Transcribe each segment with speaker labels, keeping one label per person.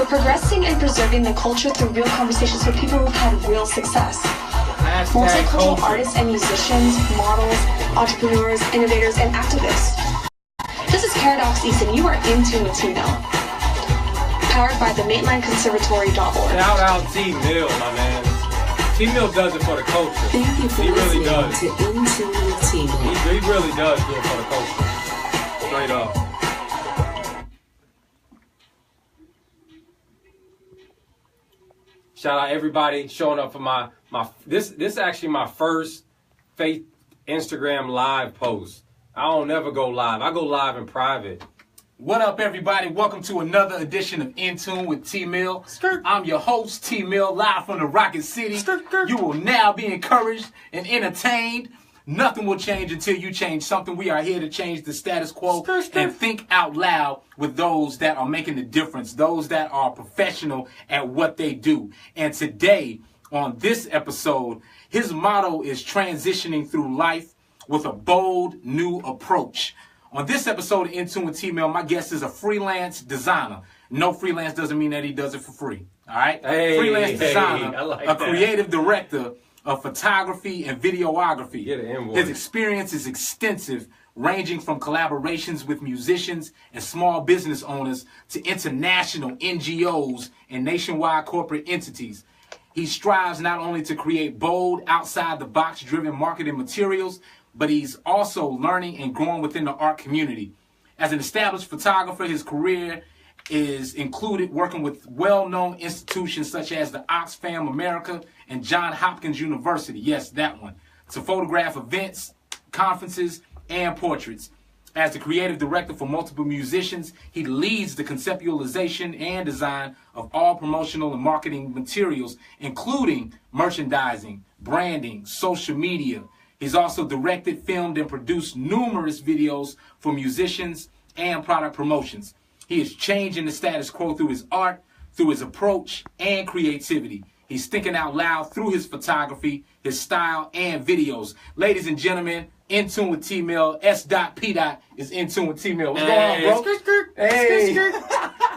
Speaker 1: We're progressing and preserving the culture through real conversations with people who've had real success. Multicultural artists and musicians, models, entrepreneurs, innovators, and activists. This is Paradox East, and you are in tune with T-Mill. Powered by the MaitlineConservatory.org.
Speaker 2: Shout out T-Mill, my man. T-Mill does it for the culture.
Speaker 3: Thank you for
Speaker 2: listening
Speaker 3: to In Tune with T-Mill.
Speaker 2: He really does do it for the culture. Straight up. Shout out everybody showing up for this is actually my first fake Instagram live post. I don't never go live. I go live in private.
Speaker 4: What up, everybody? Welcome to another edition of In Tune with T-Mill. I'm your host, T-Mill, live from the Rocket City. You will now be encouraged and entertained. Nothing will change until you change something. We are here to change the status quo and think out loud with those that are making the difference, those that are professional at what they do. And today, on this episode, his motto is transitioning through life with a bold new approach. On this episode of In Tune with T-Mill, my guest is a freelance designer. No, freelance doesn't mean that he does it for free. All right? Freelance designer, creative director of photography and videography. His experience is extensive, ranging from collaborations with musicians and small business owners to international NGOs and nationwide corporate entities. He strives not only to create bold, outside-the-box driven marketing materials, but he's also learning and growing within the art community. As an established photographer, his career is included working with well-known institutions such as the Oxfam America and Johns Hopkins University. Yes, that one. To photograph events, conferences, and portraits. As the creative director for multiple musicians, he leads the conceptualization and design of all promotional and marketing materials, including merchandising, branding, social media. He's also directed, filmed, and produced numerous videos for musicians and product promotions. He is changing the status quo through his art, through his approach, and creativity. He's thinking out loud through his photography, his style, and videos. Ladies and gentlemen, In Tune with T-Mill, sdotpdot is In Tune with T-Mill. What's going on, bro?
Speaker 2: Hey,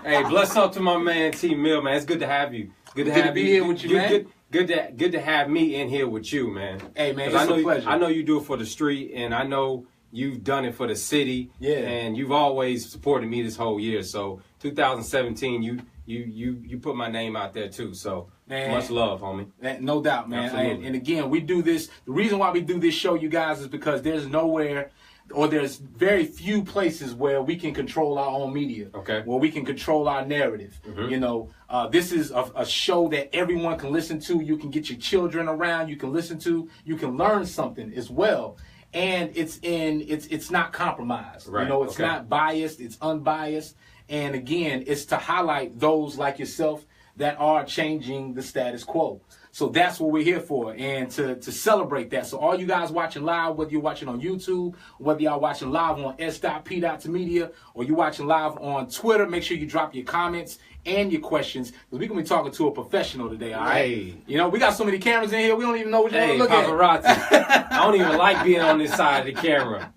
Speaker 2: hey, bless up to my man T-Mill, man. It's good to have you. Good
Speaker 4: to be here with you, man.
Speaker 2: Good to have me in here with you, man.
Speaker 4: Hey, man, it's a pleasure.
Speaker 2: I know you do it for the street, and I know you've done it for the city.
Speaker 4: Yeah.
Speaker 2: And you've always supported me this whole year. So 2017, you put my name out there too. So man, much love, homie.
Speaker 4: No doubt, man. And again, we do this. The reason why we do this show, you guys, is because there's nowhere, or there's very few places where we can control our own media.
Speaker 2: Okay.
Speaker 4: Where we can control our narrative. Mm-hmm. You know, this is a show that everyone can listen to. You can get your children around. You can listen to. You can learn something as well. And it's not compromised.
Speaker 2: Right.
Speaker 4: You know, it's not biased. It's unbiased. And again, it's to highlight those like yourself that are changing the status quo. So that's what we're here for, and to celebrate that. So all you guys watching live, whether you're watching on YouTube, whether y'all watching live on sdotpdotmedia, or you're watching live on Twitter, make sure you drop your comments and your questions, because we're going to be talking to a professional today, all right?
Speaker 2: Hey.
Speaker 4: You know, we got so many cameras in here, we don't even know what you want to look
Speaker 2: paparazzi.
Speaker 4: at.
Speaker 2: I don't even like being on this side of the camera.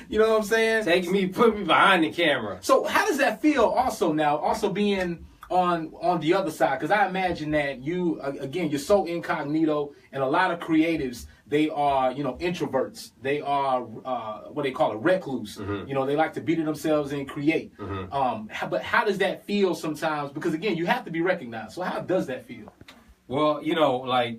Speaker 4: You know what I'm saying?
Speaker 2: Put me behind the camera.
Speaker 4: So how does that feel also now, also being on the other side? Because I imagine that you, again, you're so incognito, and a lot of creatives, they are, you know, introverts. They are what they call a recluse.
Speaker 2: Mm-hmm.
Speaker 4: You know, they like to be to themselves and create.
Speaker 2: Mm-hmm.
Speaker 4: But how does that feel sometimes? Because again, you have to be recognized. So how does that feel?
Speaker 2: Well, you know, like,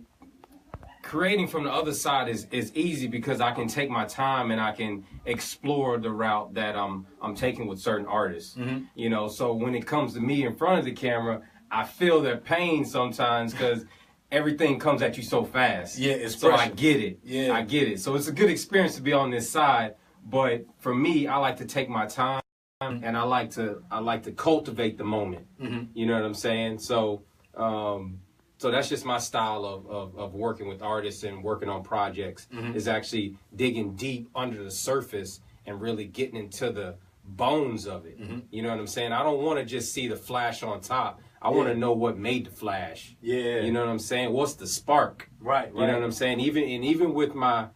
Speaker 2: creating from the other side is easy because I can take my time and I can explore the route that I'm taking with certain artists.
Speaker 4: Mm-hmm.
Speaker 2: You know, so when it comes to me in front of the camera, I feel their pain sometimes because everything comes at you so fast.
Speaker 4: Yeah, it's
Speaker 2: so
Speaker 4: pressure.
Speaker 2: I get it.
Speaker 4: Yeah,
Speaker 2: I get it. So it's a good experience to be on this side. But for me, I like to take my time and I like to cultivate the moment.
Speaker 4: Mm-hmm.
Speaker 2: You know what I'm saying? So. So that's just my style of working with artists and working on projects,
Speaker 4: mm-hmm.
Speaker 2: is actually digging deep under the surface and really getting into the bones of it.
Speaker 4: Mm-hmm.
Speaker 2: You know what I'm saying? I don't want to just see the flash on top. I want to know what made the flash.
Speaker 4: Yeah.
Speaker 2: You know what I'm saying? What's the spark?
Speaker 4: Right.
Speaker 2: You know what I'm saying? Even with my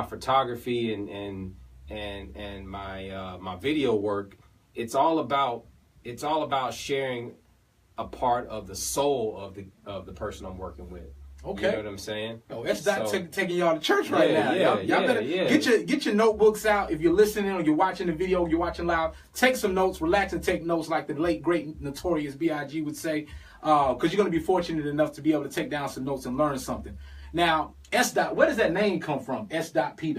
Speaker 2: photography and my my video work, it's all about sharing a part of the soul of the person I'm working with.
Speaker 4: Okay.
Speaker 2: You know what I'm saying?
Speaker 4: Oh, that's not taking y'all to church right now.
Speaker 2: Yeah,
Speaker 4: y'all better get your notebooks out. If you're listening or you're watching the video, you're watching live, take some notes, relax and take notes like the late, great, notorious B.I.G. would say, because you're going to be fortunate enough to be able to take down some notes and learn something. Now, where does that name come from? S.P.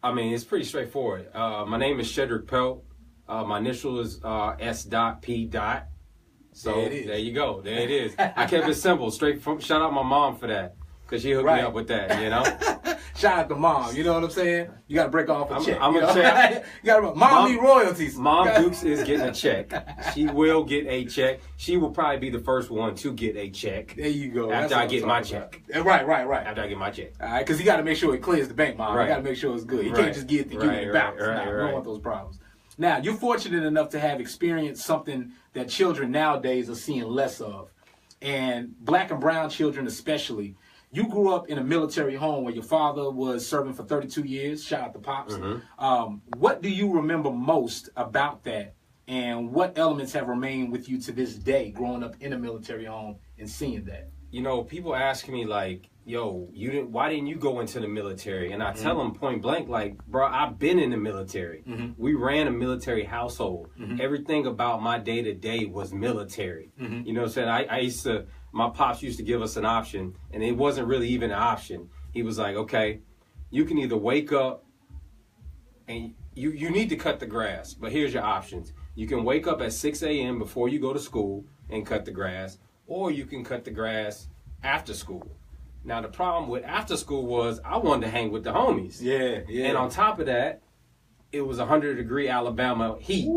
Speaker 2: I mean, it's pretty straightforward. My name is Shedrick Pelt. My initial is S.P. So there you go. There it is. I kept it simple. Shout out my mom for that, because she hooked me up with that, you know?
Speaker 4: Shout out to mom. You know what I'm saying? You got to break off a check.
Speaker 2: I'm a check.
Speaker 4: Mom need royalties.
Speaker 2: Mom Dukes is getting a check. She will get a check. She will probably be the first one to get a check.
Speaker 4: There you go.
Speaker 2: After I get my check.
Speaker 4: Right.
Speaker 2: After I get my check.
Speaker 4: All right, because you got to make sure it clears the bank, mom.
Speaker 2: Right.
Speaker 4: You got to make sure it's good. You can't just get the unit balance. We don't want those problems. Now, you're fortunate enough to have experienced something that children nowadays are seeing less of. And black and brown children especially. You grew up in a military home where your father was serving for 32 years. Shout out to Pops. Mm-hmm. What do you remember most about that? And what elements have remained with you to this day, growing up in a military home and seeing that?
Speaker 2: You know, people ask me like, yo, why didn't you go into the military? And I tell them point blank, like, bro, I've been in the military. We ran a military household. Everything about my day to day was military. You know what I'm saying? My pops used to give us an option, and it wasn't really even an option. He was like, okay, you can either wake up and you need to cut the grass, but here's your options. You can wake up at 6 a.m. before you go to school and cut the grass, or you can cut the grass after school. Now, the problem with after school was I wanted to hang with the homies.
Speaker 4: Yeah.
Speaker 2: And on top of that, it was 100-degree Alabama heat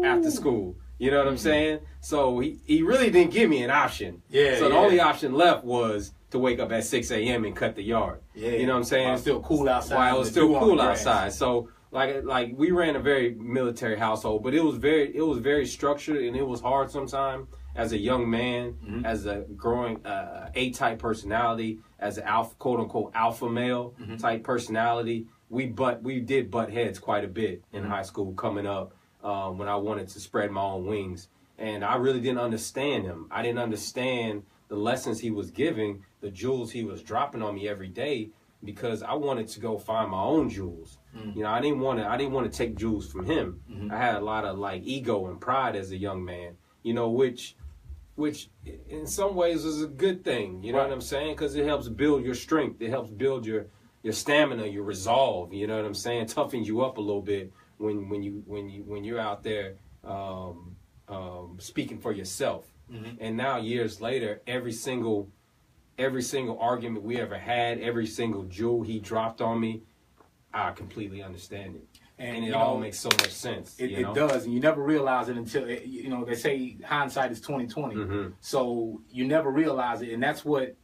Speaker 2: after school. You know what I'm saying? So he really didn't give me an option. So the only option left was to wake up at 6 a.m. and cut the yard. You know what I'm saying?
Speaker 4: While it was still cool outside.
Speaker 2: While it was still cool outside. So like we ran a very military household, but it was very structured, and it was hard sometimes as a young man, as a growing A-type personality, as an alpha, quote unquote alpha male type personality. We did butt heads quite a bit in high school coming up. When I wanted to spread my own wings. And I really didn't understand him. I didn't understand the lessons he was giving, the jewels he was dropping on me every day, because I wanted to go find my own jewels. You know, I didn't want to take jewels from him. I had a lot of like ego and pride as a young man, you know, which in some ways is a good thing. You know what I'm saying? Because it helps build your strength. It helps build your stamina, your resolve. You know what I'm saying? Toughens you up a little bit when you're out there speaking for yourself. And now years later, every single argument we ever had, every single jewel he dropped on me, I completely understand it. And it all makes so much sense.
Speaker 4: It does, and you never realize it until they say hindsight is 20/20. So you never realize it, and that's what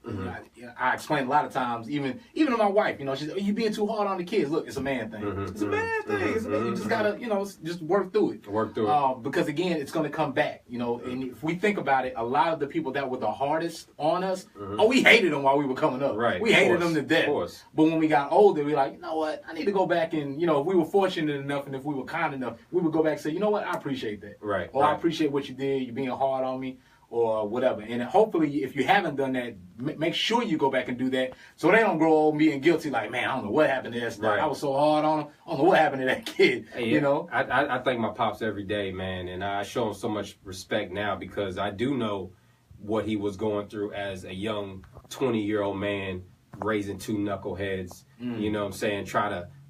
Speaker 4: I explain a lot of times. Even to my wife, she's, you being too hard on the kids. Look, it's a man thing. It's a man thing. It's a man. You just gotta, just work through it. Because again, it's gonna come back. And if we think about it, a lot of the people that were the hardest on us, we hated them while we were coming up.
Speaker 2: Right.
Speaker 4: We hated them to death.
Speaker 2: Of course.
Speaker 4: But when we got older, we were like, you know what? I need to go back and if we were fortunate enough and if we were kind enough, we would go back and say, you know what, I appreciate that.
Speaker 2: Right.
Speaker 4: Or I appreciate what you did, you being hard on me, or whatever. And hopefully, if you haven't done that, make sure you go back and do that so they don't grow old being guilty like, man, I don't know what happened to that stuff. I was so hard on him. I don't know what happened to that kid.
Speaker 2: I thank my pops every day, man, and I show him so much respect now because I do know what he was going through as a young 20-year-old man raising two knuckleheads, you know what I'm saying,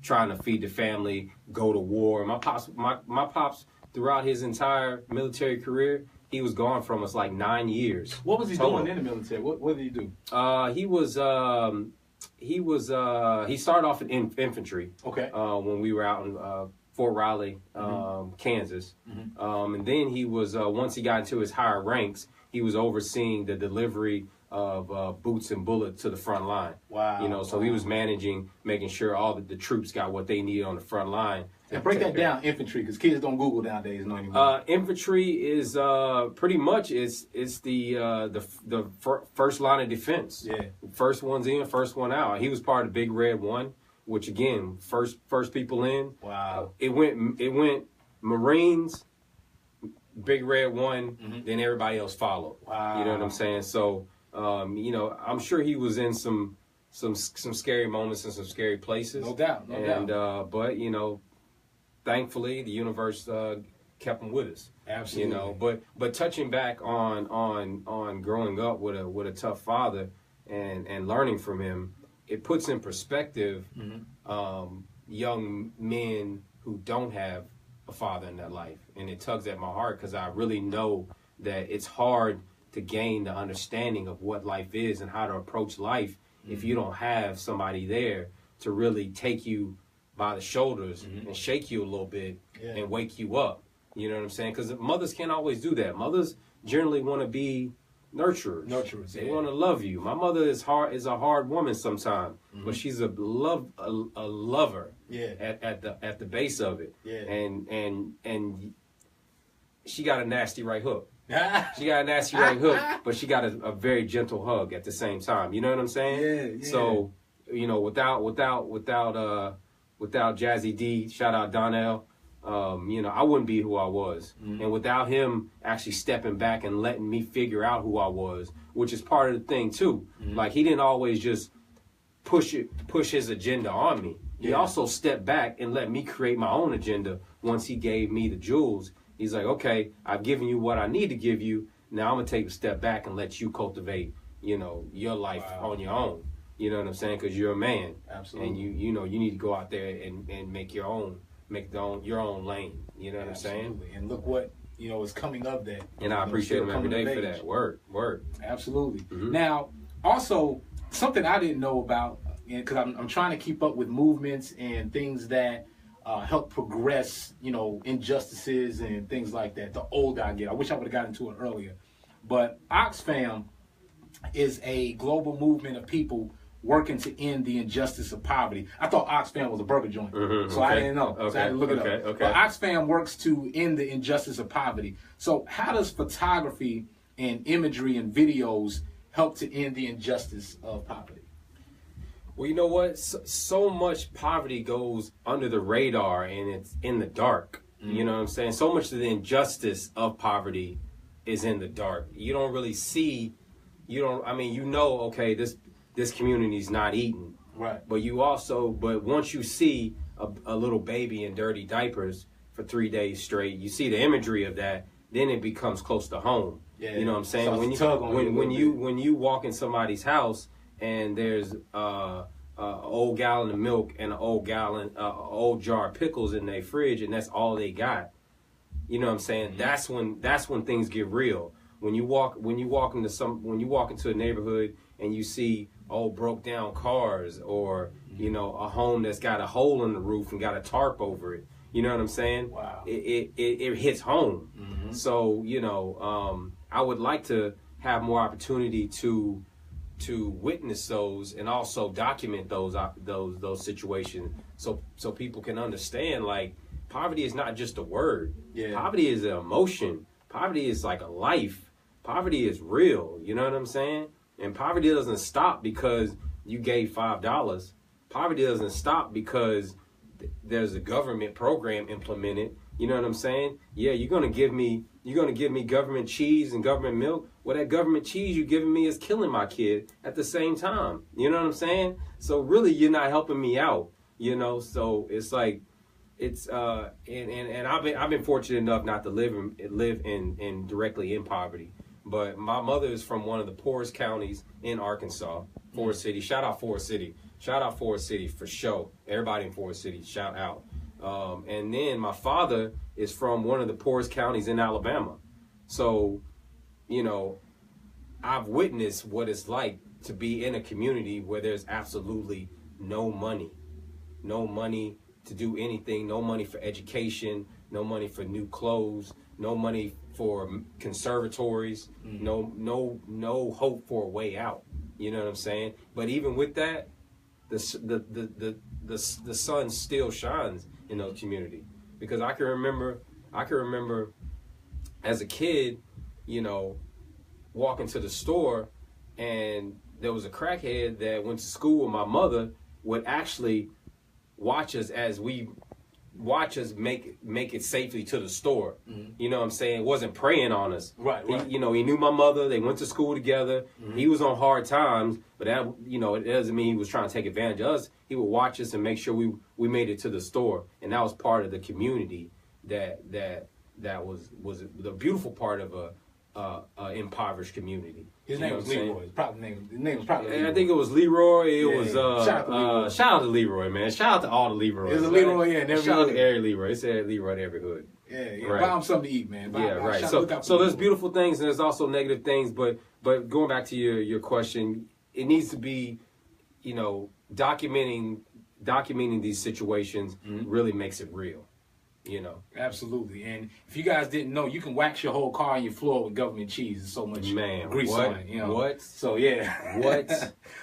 Speaker 2: trying to feed the family, go to war. My pops throughout his entire military career, he was gone from us like 9 years.
Speaker 4: What was he doing in the military? What did he do?
Speaker 2: He started off in infantry.
Speaker 4: Okay.
Speaker 2: When we were out in Fort Riley, Kansas. And then he was once he got into his higher ranks, he was overseeing the delivery of boots and bullets to the front line.
Speaker 4: Wow.
Speaker 2: So he was making sure all the troops got what they needed on the front line.
Speaker 4: And break that down, infantry, because kids don't Google nowadays no anymore.
Speaker 2: Infantry is pretty much it's the first line of defense.
Speaker 4: Yeah.
Speaker 2: First one's in, first one out. He was part of the Big Red One, which again, first people in.
Speaker 4: Wow.
Speaker 2: It went Marines, Big Red won, then everybody else followed.
Speaker 4: Wow.
Speaker 2: You know what I'm saying? So, you know, I'm sure he was in some scary moments and some scary places.
Speaker 4: No doubt.
Speaker 2: But you know, thankfully the universe kept him with us.
Speaker 4: Absolutely.
Speaker 2: You know, but touching back on growing up with a tough father and learning from him, it puts in perspective young men who don't have a father in their life, and it tugs at my heart because I really know that it's hard to gain the understanding of what life is and how to approach life if you don't have somebody there to really take you by the shoulders and shake you a little bit and wake you up. You know what I'm saying? Because mothers can't always do that. Mothers generally want to be nurturers. They want to love you. My mother is a hard woman sometimes, but she's a lover at the base of it. Yeah. And she got a nasty right hook. She got a nasty right hook, but she got a very gentle hug at the same time. You know what I'm saying? Yeah. So, you know, without Jazzy D, shout out Donnell, you know, I wouldn't be who I was. And without him actually stepping back and letting me figure out who I was, which is part of the thing too. Like, he didn't always just push his agenda on me. He also stepped back and let me create my own agenda once he gave me the jewels. He's like, okay, I've given you what I need to give you. Now I'm going to take a step back and let you cultivate, you know, your life on your own. You know what I'm saying? Because you're a man. Absolutely. And you know, you need to go out there and make your own lane. You know what I'm saying?
Speaker 4: And look what, you know, is coming of that.
Speaker 2: And I appreciate him every day for that. Word.
Speaker 4: Absolutely. Now, also, something I didn't know about, because I'm trying to keep up with movements and things that help progress, you know, injustices and things like that. The older I get, I wish I would have gotten into it earlier. But Oxfam is a global movement of people working to end the injustice of poverty. I thought Oxfam was a burger joint, so I didn't know. So I had to look it up. But Oxfam works to end the injustice of poverty. So how does photography and imagery and videos help to end the injustice of poverty?
Speaker 2: Well, you know what? So much poverty goes under the radar and it's in the dark. You know what I'm saying? So much of the injustice of poverty is in the dark. You don't really see, okay, this community's not eating. Right. But once you see a little baby in dirty diapers for 3 days straight, you see the imagery of that, then it becomes close to home. Yeah. You know what I'm saying? When you walk in somebody's house and there's an old gallon of milk and an old jar of pickles in their fridge, and that's all they got. You know what I'm saying? That's when things get real. When you walk into a neighborhood and you see old broke down cars, or you know, a home that's got a hole in the roof and got a tarp over it. You know what I'm saying? Wow. It hits home. So, you know, I would like to have more opportunity to witness those and also document those situations so people can understand, like, poverty is not just a word. Yeah. Poverty is an emotion. Poverty is like a life. Poverty is real. You know what I'm saying? And poverty doesn't stop because you gave $5. Poverty doesn't stop because there's a government program implemented. You know what I'm saying? Yeah, you're gonna give me government cheese and government milk. Well, that government cheese you're giving me is killing my kid at the same time. You know what I'm saying? So really, you're not helping me out. You know, so it's like, it's and I've been fortunate enough not to live in directly in poverty. But my mother is from one of the poorest counties in Arkansas, Forest City. Shout out Forest City. Shout out Forest City for sure. Everybody in Forest City, shout out. And then my father is from one of the poorest counties in Alabama. So, you know, I've witnessed what it's like to be in a community where there's absolutely no money to do anything, no money for education, no money for new clothes, no money for conservatories, no hope for a way out. You know what I'm saying? But even with that, the sun still shines in those communities, because I can remember as a kid, you know, walking to the store, and there was a crackhead that went to school with my mother, would actually watch us as we watch us make it safely to the store. You know what I'm saying? Wasn't preying on us.
Speaker 4: Right.
Speaker 2: He knew my mother. They went to school together. He was on hard times, but that, it doesn't mean he was trying to take advantage of us. He would watch us and make sure we made it to the store, and that was part of the community. That was the beautiful part of a impoverished community.
Speaker 4: His name was Leroy. His name was probably Leroy.
Speaker 2: I think it was Leroy. It was
Speaker 4: shout
Speaker 2: out to Leroy, man. Shout out to all the Leroys.
Speaker 4: There's a Leroy in every
Speaker 2: shout out
Speaker 4: hood.
Speaker 2: to every Leroy. It said Leroy to every hood.
Speaker 4: Yeah.
Speaker 2: Right.
Speaker 4: Buy him something to eat, man.
Speaker 2: Right. So there's beautiful things and there's also negative things, but going back to your question, it needs to be, documenting these situations really makes it real.
Speaker 4: Absolutely. And if you guys didn't know, you can wax your whole car on your floor with government cheese. There's so much grease on it.
Speaker 2: What?
Speaker 4: So yeah.
Speaker 2: What?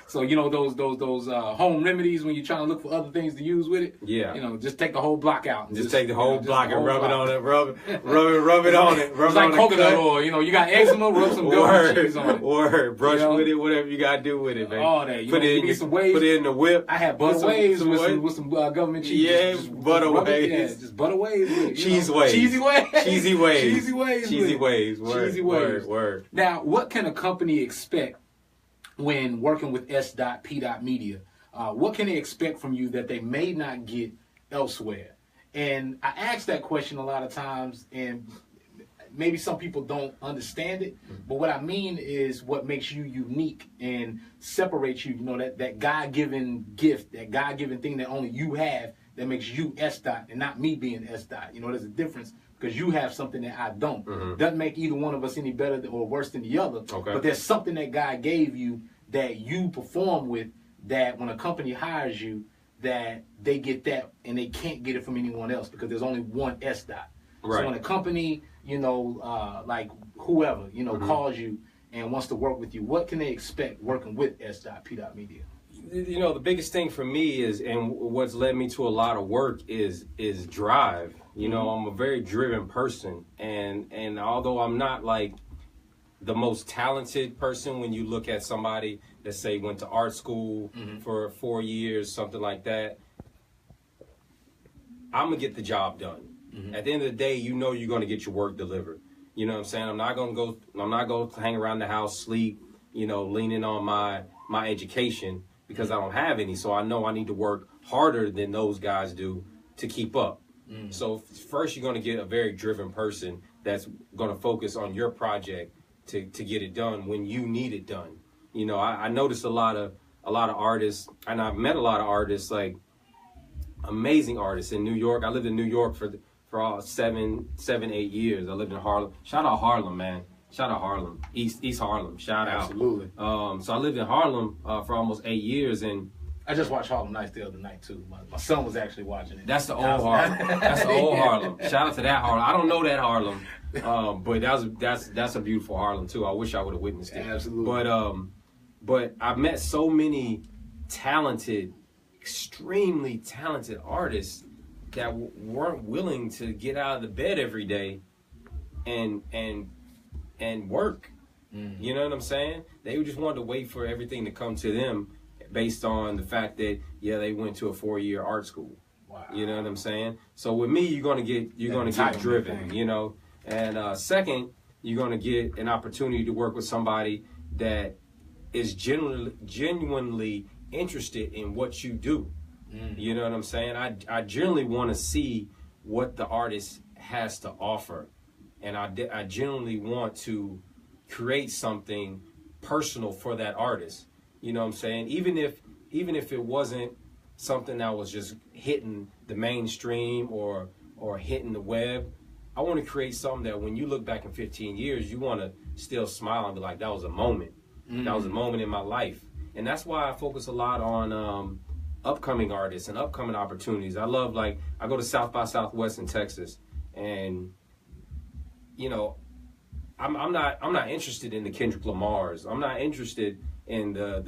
Speaker 4: So those home remedies when you're trying to look for other things to use with it.
Speaker 2: Yeah.
Speaker 4: Just take the whole block out.
Speaker 2: Just take the whole block and rub it on it. Rub it on it. Rub
Speaker 4: it's
Speaker 2: it
Speaker 4: like
Speaker 2: on
Speaker 4: coconut oil. You got eczema, rub some government cheese on it.
Speaker 2: Or brush with it, whatever you gotta do with it, man.
Speaker 4: All that.
Speaker 2: Put it in
Speaker 4: some waves.
Speaker 2: Put it in the whip.
Speaker 4: I had butter waves with some government cheese.
Speaker 2: Yeah, butter waves.
Speaker 4: Yeah, just butter waves with it.
Speaker 2: Cheese waves.
Speaker 4: Cheesy waves.
Speaker 2: Cheesy waves.
Speaker 4: Cheesy waves.
Speaker 2: Cheesy waves.
Speaker 4: Cheesy waves.
Speaker 2: Word.
Speaker 4: Now, what can a company expect when working with sdotpdotmedia? What can they expect from you that they may not get elsewhere? And I ask that question a lot of times, and maybe some people don't understand it, but what I mean is what makes you unique and separates you, that God-given gift, that God-given thing that only you have that makes you S-Dot and not me being S-Dot. There's a difference because you have something that I don't. Doesn't make either one of us any better or worse than the other, but there's something that God gave you that you perform with, that when a company hires you, that they get that and they can't get it from anyone else because there's only one S-Dot.
Speaker 2: Right.
Speaker 4: So when a company, like whoever, calls you and wants to work with you, what can they expect working with sdotpdotmedia?
Speaker 2: The biggest thing for me is, and what's led me to a lot of work is drive. I'm a very driven person, and although I'm not like the most talented person, when you look at somebody that say went to art school for 4 years, something like that, I'm gonna get the job done. At the end of the day, you're going to get your work delivered. You know what I'm saying? I'm not going to hang around the house, sleep, leaning on my education because I don't have any. So I know I need to work harder than those guys do to keep up. So first, you're going to get a very driven person that's going to focus on your project to get it done when you need it done. I noticed a lot of artists, and I've met a lot of artists, like amazing artists in New York. I lived in New York for all 7, 8 years. I lived in Harlem. Shout out Harlem, man. Shout out Harlem. East Harlem. Shout out.
Speaker 4: Absolutely.
Speaker 2: So I lived in Harlem for almost 8 years, and
Speaker 4: I just watched Harlem Nights the other night too. My son was actually watching it.
Speaker 2: That's the old Harlem. That's the old Harlem. Shout out to that Harlem. I don't know that Harlem, but that's a beautiful Harlem too. I wish I would have witnessed it.
Speaker 4: Absolutely.
Speaker 2: But I've met so many talented, extremely talented artists that weren't willing to get out of the bed every day and work. You know what I'm saying? They just wanted to wait for everything to come to them based on the fact that they went to a 4-year art school.
Speaker 4: Wow.
Speaker 2: You know what I'm saying? So with me, you're gonna get driven. And second, you're gonna get an opportunity to work with somebody that is genuinely interested in what you do. You know what I'm saying? I generally want to see what the artist has to offer, and I genuinely want to create something personal for that artist. You know what I'm saying? Even if it wasn't something that was just hitting the mainstream or hitting the web, I want to create something that when you look back in 15 years, you want to still smile and be like, that was a moment. That was a moment in my life. And that's why I focus a lot on upcoming artists and upcoming opportunities. I love, I go to South by Southwest in Texas, and I'm not interested in the Kendrick Lamars. I'm not interested in the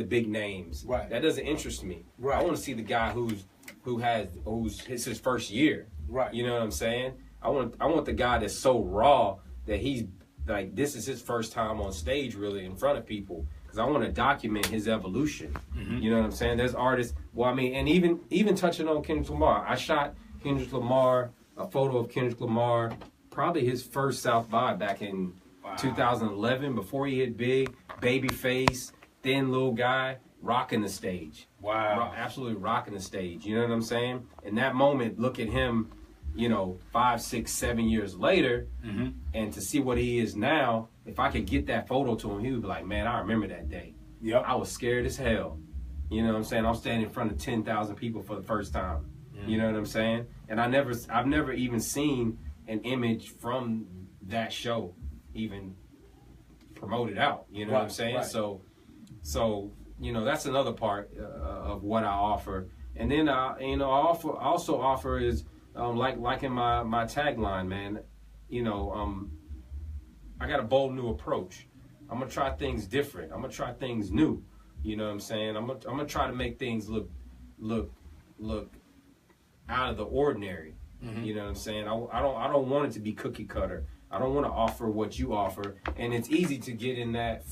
Speaker 2: big names.
Speaker 4: Right.
Speaker 2: That doesn't interest me.
Speaker 4: Right.
Speaker 2: I want to see the guy who's it's his first year.
Speaker 4: Right.
Speaker 2: You know what I'm saying? I want the guy that's so raw that he's like, this is his first time on stage really in front of people. I want to document his evolution. You know what I'm saying? There's artists. Well, I mean, and even touching on Kendrick Lamar, I shot Kendrick Lamar, a photo of Kendrick Lamar, probably his first South by back in 2011, before he hit big, baby face, thin little guy, rocking the stage.
Speaker 4: Wow.
Speaker 2: Absolutely rocking the stage. You know what I'm saying? In that moment, look at him, 5, 6, 7 years later, and to see what he is now, if I could get that photo to him, he would be like, man, I remember that day.
Speaker 4: Yep.
Speaker 2: I was scared as hell. You know what I'm saying? I'm standing in front of 10,000 people for the first time. You know what I'm saying? And I've never even seen an image from that show even promoted out. You know what I'm saying?
Speaker 4: Right.
Speaker 2: So that's another part of what I offer. And then I also offer is like in my tagline, man. I got a bold new approach. I'm gonna try things different. I'm gonna try things new. You know what I'm saying? I'm gonna try to make things look out of the ordinary. You know what I'm saying? I don't want it to be cookie cutter. I don't want to offer what you offer. And it's easy to get in that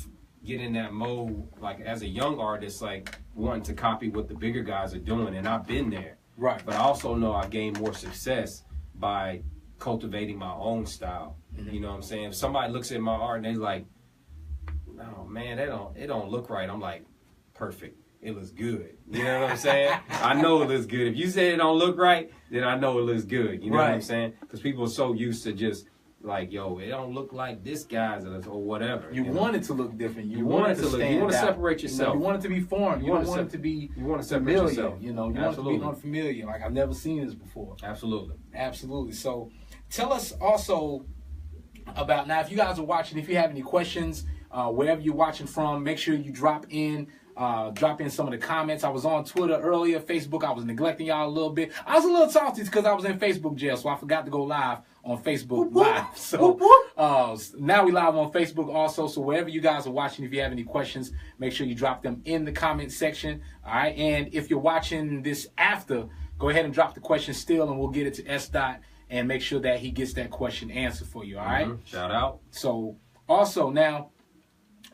Speaker 2: mode, like as a young artist, like wanting to copy what the bigger guys are doing. And I've been there.
Speaker 4: Right.
Speaker 2: But I also know I gained more success by cultivating my own style. You know what I'm saying? If somebody looks at my art and they're like, "Oh man, it don't look right," I'm like, "Perfect. It looks good." You know what I'm saying? I know it looks good. If you say it don't look right, then I know it looks good. You know what I'm saying? Because people are so used to just like, yo, it don't look like this guy's or whatever.
Speaker 4: You want it to look different. You
Speaker 2: want
Speaker 4: want it to
Speaker 2: look.
Speaker 4: stand
Speaker 2: You want to
Speaker 4: out.
Speaker 2: separate yourself.
Speaker 4: You want it to be foreign. You don't want it to be
Speaker 2: You want to separate
Speaker 4: familiar.
Speaker 2: yourself.
Speaker 4: You want it to be unfamiliar. Like, I've never seen this before. Absolutely. So tell us also about, now if you guys are watching, if you have any questions, wherever you're watching from, make sure you drop in some of the comments. I was on Twitter earlier, Facebook. I was neglecting y'all a little bit. I was a little salty because I was in Facebook jail, so I forgot to go live on Facebook Live. So now we live on Facebook also. So wherever you guys are watching, if you have any questions, make sure you drop them in the comment section. All right. And if you're watching this after, go ahead and drop the question still, and we'll get it to S-Dot and make sure that he gets that question answered for you. All right.
Speaker 2: Shout out.
Speaker 4: So also now,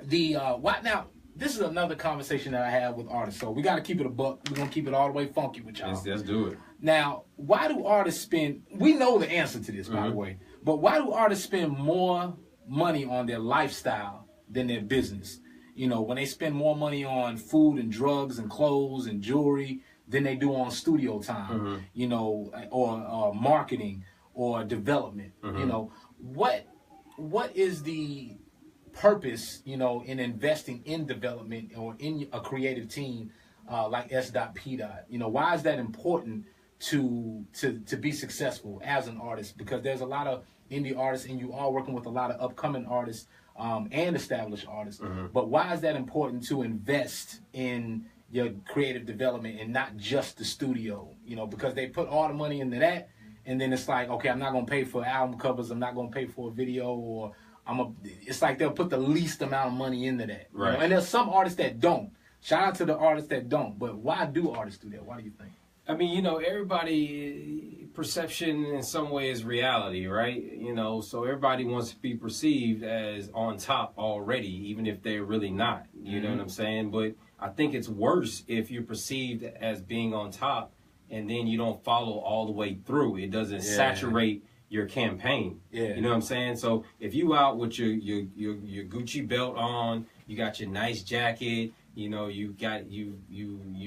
Speaker 4: this is another conversation that I have with artists. So we got to keep it a buck. We're going to keep it all the way funky with y'all.
Speaker 2: Let's do it.
Speaker 4: Now, why do artists spend, we know the answer to this, by the way, but why do artists spend more money on their lifestyle than their business? When they spend more money on food and drugs and clothes and jewelry than they do on studio time, or marketing or development. What is the purpose, in investing in development or in a creative team like S.P. Why is that important to be successful as an artist? Because there's a lot of indie artists, and you are working with a lot of upcoming artists and established artists. But why is that important to invest in your creative development and not just the studio? Because they put all the money into that, and then it's like, okay, I'm not going to pay for album covers, I'm not going to pay for a video, or it's like they'll put the least amount of money into that.
Speaker 2: Right.
Speaker 4: And there's some artists that don't. Shout out to the artists that don't. But why do artists do that? Why do you think?
Speaker 2: I mean, everybody, perception in some way is reality, right? So everybody wants to be perceived as on top already, even if they're really not. You know what I'm saying? But I think it's worse if you're perceived as being on top and then you don't follow all the way through. It doesn't saturate your campaign. You know what I'm saying? So if you out with your Gucci belt on, you got your nice jacket, you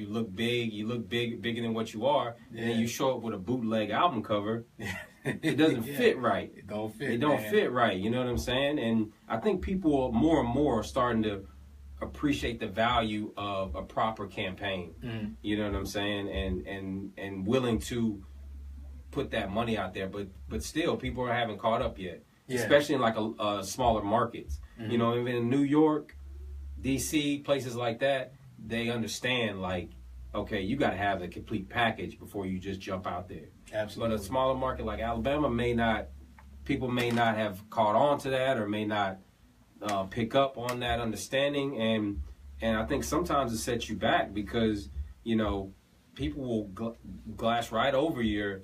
Speaker 2: look big, bigger than what you are, and then you show up with a bootleg album cover, it doesn't fit right.
Speaker 4: It don't fit.
Speaker 2: It don't fit right. You know what I'm saying? And I think people more and more are starting to appreciate the value of a proper campaign. You know what I'm saying? And willing to put that money out there, but still people haven't caught up yet, especially in like a smaller markets. Even in New York, DC, places like that, they understand, like, okay, you got to have the complete package before you just jump out there.
Speaker 4: Absolutely.
Speaker 2: But a smaller market like Alabama people may not have caught on to that, or may not pick up on that understanding, and I think sometimes it sets you back because people will glass right over your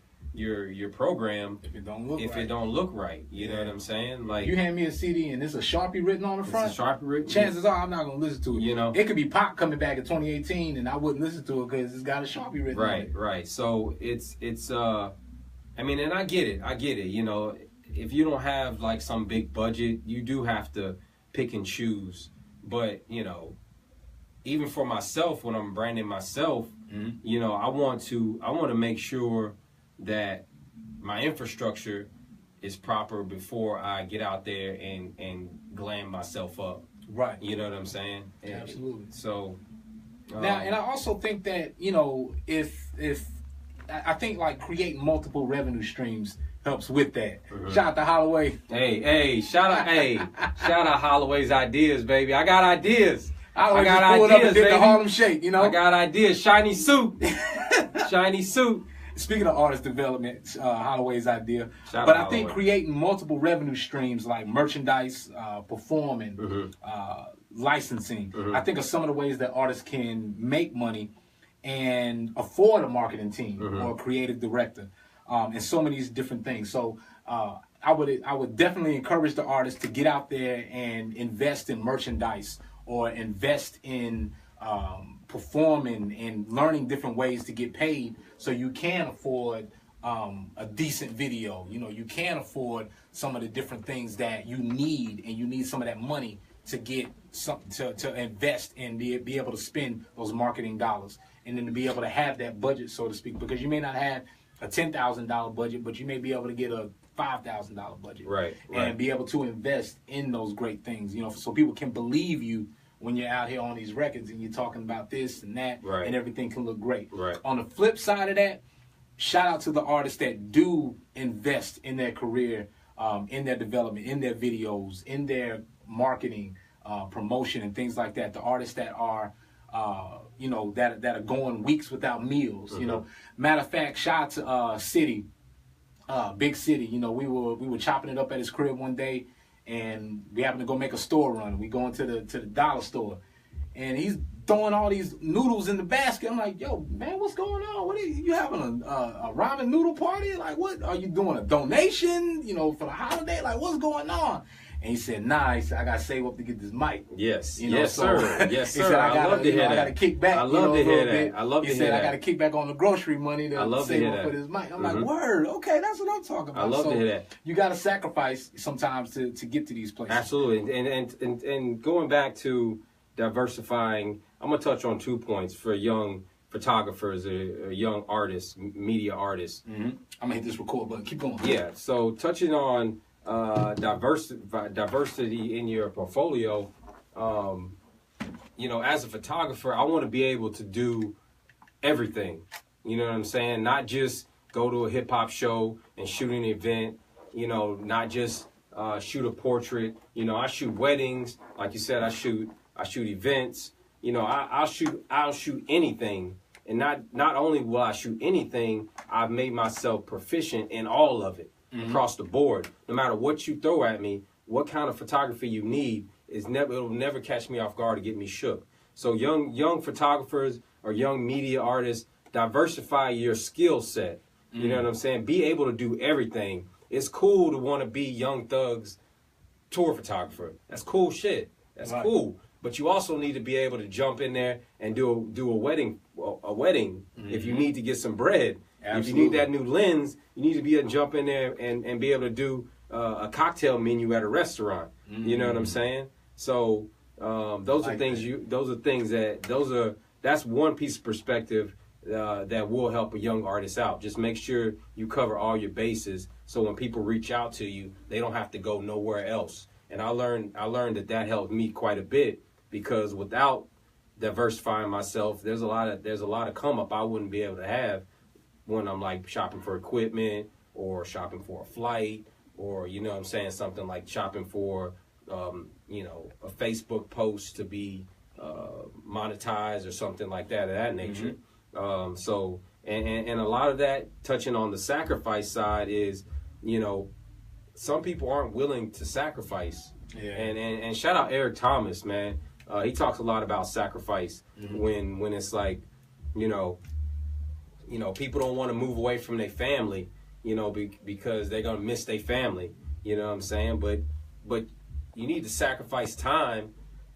Speaker 2: program
Speaker 4: if it don't look right.
Speaker 2: You know what I'm saying? Like,
Speaker 4: you hand me a CD and there's a Sharpie written on the front.
Speaker 2: It's a Sharpie written.
Speaker 4: Chances are I'm not gonna listen to it. It could be Pop coming back in 2018 and I wouldn't listen to it because it's got a Sharpie written on it.
Speaker 2: Right. So it's I mean, and I get it. You know, if you don't have like some big budget, you do have to pick and choose. But, you know, even for myself, when I'm branding myself, you know, I want to make sure that my infrastructure is proper before I get out there and glam myself up.
Speaker 4: Right.
Speaker 2: You know what I'm saying?
Speaker 4: Absolutely.
Speaker 2: So
Speaker 4: now, and I also think that, you know, if I think like creating multiple revenue streams helps with that. Shout out to Holloway.
Speaker 2: Hey, shout out Holloway's ideas, baby. I got ideas.
Speaker 4: I got ideas, up and did
Speaker 2: baby.
Speaker 4: The Harlem Shake, you know.
Speaker 2: I got ideas. Shiny suit. Shiny suit.
Speaker 4: Speaking of artist development, Holloway's idea.
Speaker 2: Shout
Speaker 4: but
Speaker 2: out
Speaker 4: I think
Speaker 2: Holloway.
Speaker 4: creating multiple revenue streams like merchandise, performing, licensing, I think are some of the ways that artists can make money and afford a marketing team or a creative director, and so many different things. So I would definitely encourage the artists to get out there and invest in merchandise or invest in performing and learning different ways to get paid, so you can afford a decent video. You know, you can afford some of the different things that you need, and you need some of that money to get some to invest and be able to spend those marketing dollars, and then to be able to have that budget, so to speak, because you may not have a $10,000 budget, but you may be able to get a $5,000 budget,
Speaker 2: Right.
Speaker 4: and be able to invest in those great things. You know, so people can believe you when you're out here on these records and you're talking about this and that,
Speaker 2: Right.
Speaker 4: and everything can look great.
Speaker 2: Right.
Speaker 4: On the flip side of that, shout out to the artists that do invest in their career, in their development, in their videos, in their marketing, promotion, and things like that. The artists that are, you know, that are going weeks without meals. You know, matter of fact, shout out to City, Big City. You know, we were chopping it up at his crib one day, and we happened to go make a store run. We going to the dollar store, and he's throwing all these noodles in the basket. I'm like, yo, man, what's going on? What are you having a ramen noodle party? Like, what are you doing? A donation? You know, for the holiday? Like, what's going on? And he said, nah, he said, I gotta save up to get this mic.
Speaker 2: Yes.
Speaker 4: You know,
Speaker 2: Yes,
Speaker 4: so,
Speaker 2: sir. Yes,
Speaker 4: he
Speaker 2: sir.
Speaker 4: said,
Speaker 2: I love to hear that.
Speaker 4: I gotta kick back.
Speaker 2: I love to hear that. I love to
Speaker 4: He
Speaker 2: hear
Speaker 4: said,
Speaker 2: that.
Speaker 4: I gotta kick back on the grocery money to save up for this mic. I'm like, word, okay, that's what I'm talking about.
Speaker 2: I love to hear that.
Speaker 4: You gotta sacrifice sometimes to get to these places.
Speaker 2: Absolutely. And going back to diversifying, I'm gonna touch on 2 points for young photographers or young artists, media artists.
Speaker 4: I'm gonna hit this record button. Keep going.
Speaker 2: Yeah. So touching on diversity in your portfolio, you know, as a photographer, I want to be able to do everything. You know what I'm saying? Not just go to a hip hop show and shoot an event. You know, not just shoot a portrait. You know, I shoot weddings, like you said. I shoot events. You know, I'll shoot anything. And not only will I shoot anything, I've made myself proficient in all of it. Across the board, no matter what you throw at me, what kind of photography you need it'll never catch me off guard to get me shook. So young photographers or young media artists, diversify your skill set. You know what I'm saying? Be able to do everything. It's cool to want to be Young Thug's tour photographer. That's cool shit. That's cool. But you also need to be able to jump in there and do a wedding if you need to get some bread. Absolutely. If you need that new lens, you need to be able to jump in there and be able to do a cocktail menu at a restaurant. You know what I'm saying? So those are things that's one piece of perspective that will help a young artist out. Just make sure you cover all your bases, so when people reach out to you, they don't have to go nowhere else. And I learned that helped me quite a bit, because without diversifying myself, there's a lot of come up I wouldn't be able to have when I'm like shopping for equipment or shopping for a flight, or, you know what I'm saying, something like shopping for, you know, a Facebook post to be monetized or something like that of that nature. So a lot of that, touching on the sacrifice side, is, you know, some people aren't willing to sacrifice. Yeah. And shout out Eric Thomas, man. He talks a lot about sacrifice when it's like, you know, people don't want to move away from their family, you know, because they're gonna miss their family. You know what I'm saying? But you need to sacrifice time.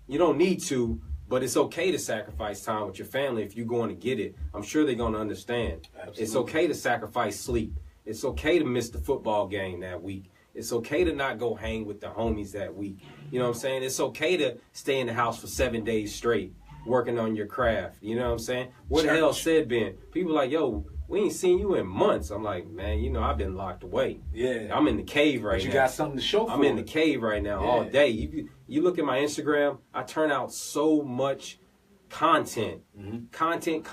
Speaker 2: You don't need to, but it's okay to sacrifice time with your family if you're going to get it. I'm sure they're going to understand. Absolutely. It's okay to sacrifice sleep. It's okay to miss the football game that week. It's okay to not go hang with the homies that week. You know what I'm saying? It's okay to stay in the house for 7 days straight working on your craft. You know what I'm saying? What the hell said Ben? People like, yo, we ain't seen you in months. I'm like, man, you know, I've been locked away.
Speaker 4: Yeah.
Speaker 2: I'm in the cave right now.
Speaker 4: But you got something to show for
Speaker 2: I'm in the cave right now all day. You look at my Instagram, I turn out so much content. Content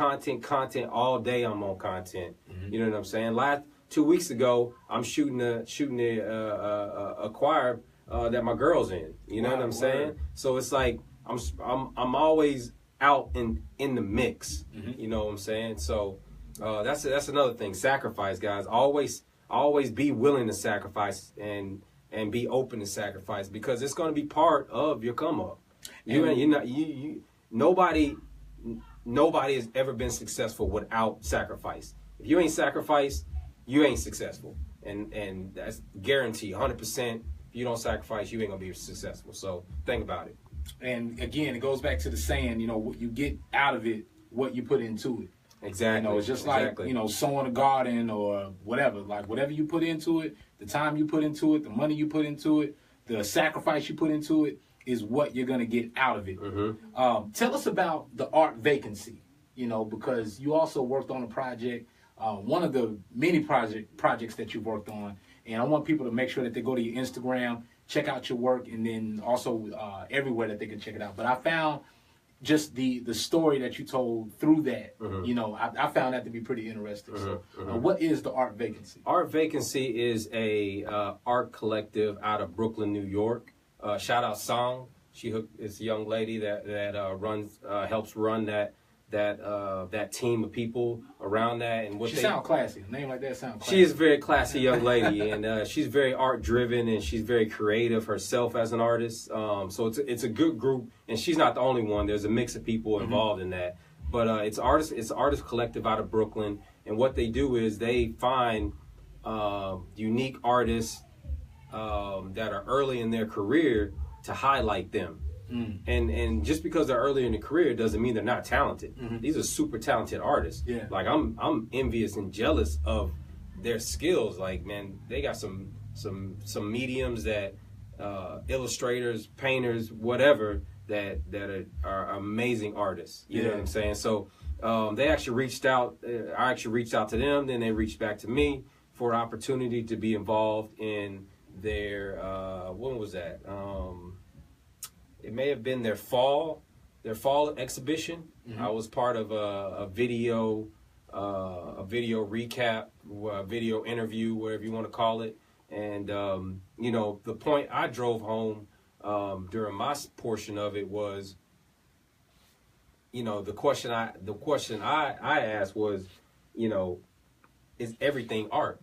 Speaker 2: all day. I'm on content. You know what I'm saying? 2 weeks ago, I'm shooting a choir that my girl's in. You know what I'm saying? So it's like I'm always out in the mix. You know what I'm saying? So that's another thing. Sacrifice, guys. Always be willing to sacrifice and be open to sacrifice, because it's going to be part of your come up. Nobody has ever been successful without sacrifice. If you ain't sacrificed, you ain't successful, and that's guaranteed 100%. If you don't sacrifice, you ain't gonna be successful. So think about it.
Speaker 4: And again, it goes back to the saying, you know, what you get out of it, what you put into it.
Speaker 2: Exactly.
Speaker 4: You know, it's just like, you know, sowing a garden or whatever. Like, whatever you put into it, the time you put into it, the money you put into it, the sacrifice you put into it is what you're going to get out of it. Tell us about the art vacancy, you know, because you also worked on a project, one of the many projects that you worked on. And I want people to make sure that they go to your Instagram, check out your work, and then also everywhere that they can check it out. But I found just the story that you told through that, you know, I found that to be pretty interesting. So what is the Art Vacancy? Art
Speaker 2: Vacancy is a art collective out of Brooklyn, New York. Shout out Song. It's a young lady that helps run that team of people around that. And
Speaker 4: she sounds classy. A name like that sounds classy.
Speaker 2: She is a very classy young lady, and she's very art driven, and she's very creative herself as an artist. So it's a good group, and she's not the only one. There's a mix of people involved in that. But it's artist collective out of Brooklyn, and what they do is they find unique artists that are early in their career to highlight them. And just because they're early in the career doesn't mean they're not talented. These are super talented artists.
Speaker 4: Yeah.
Speaker 2: Like I'm envious and jealous of their skills. Like, man, they got some mediums that illustrators, painters, whatever that are amazing artists. You know what I'm saying? So they actually reached out. I actually reached out to them. Then they reached back to me for an opportunity to be involved in their when was that? It may have been their fall exhibition. I was part of a video recap, video interview, whatever you want to call it. And you know, the point I drove home during my portion of it was, you know, the question I asked was, you know, is everything art?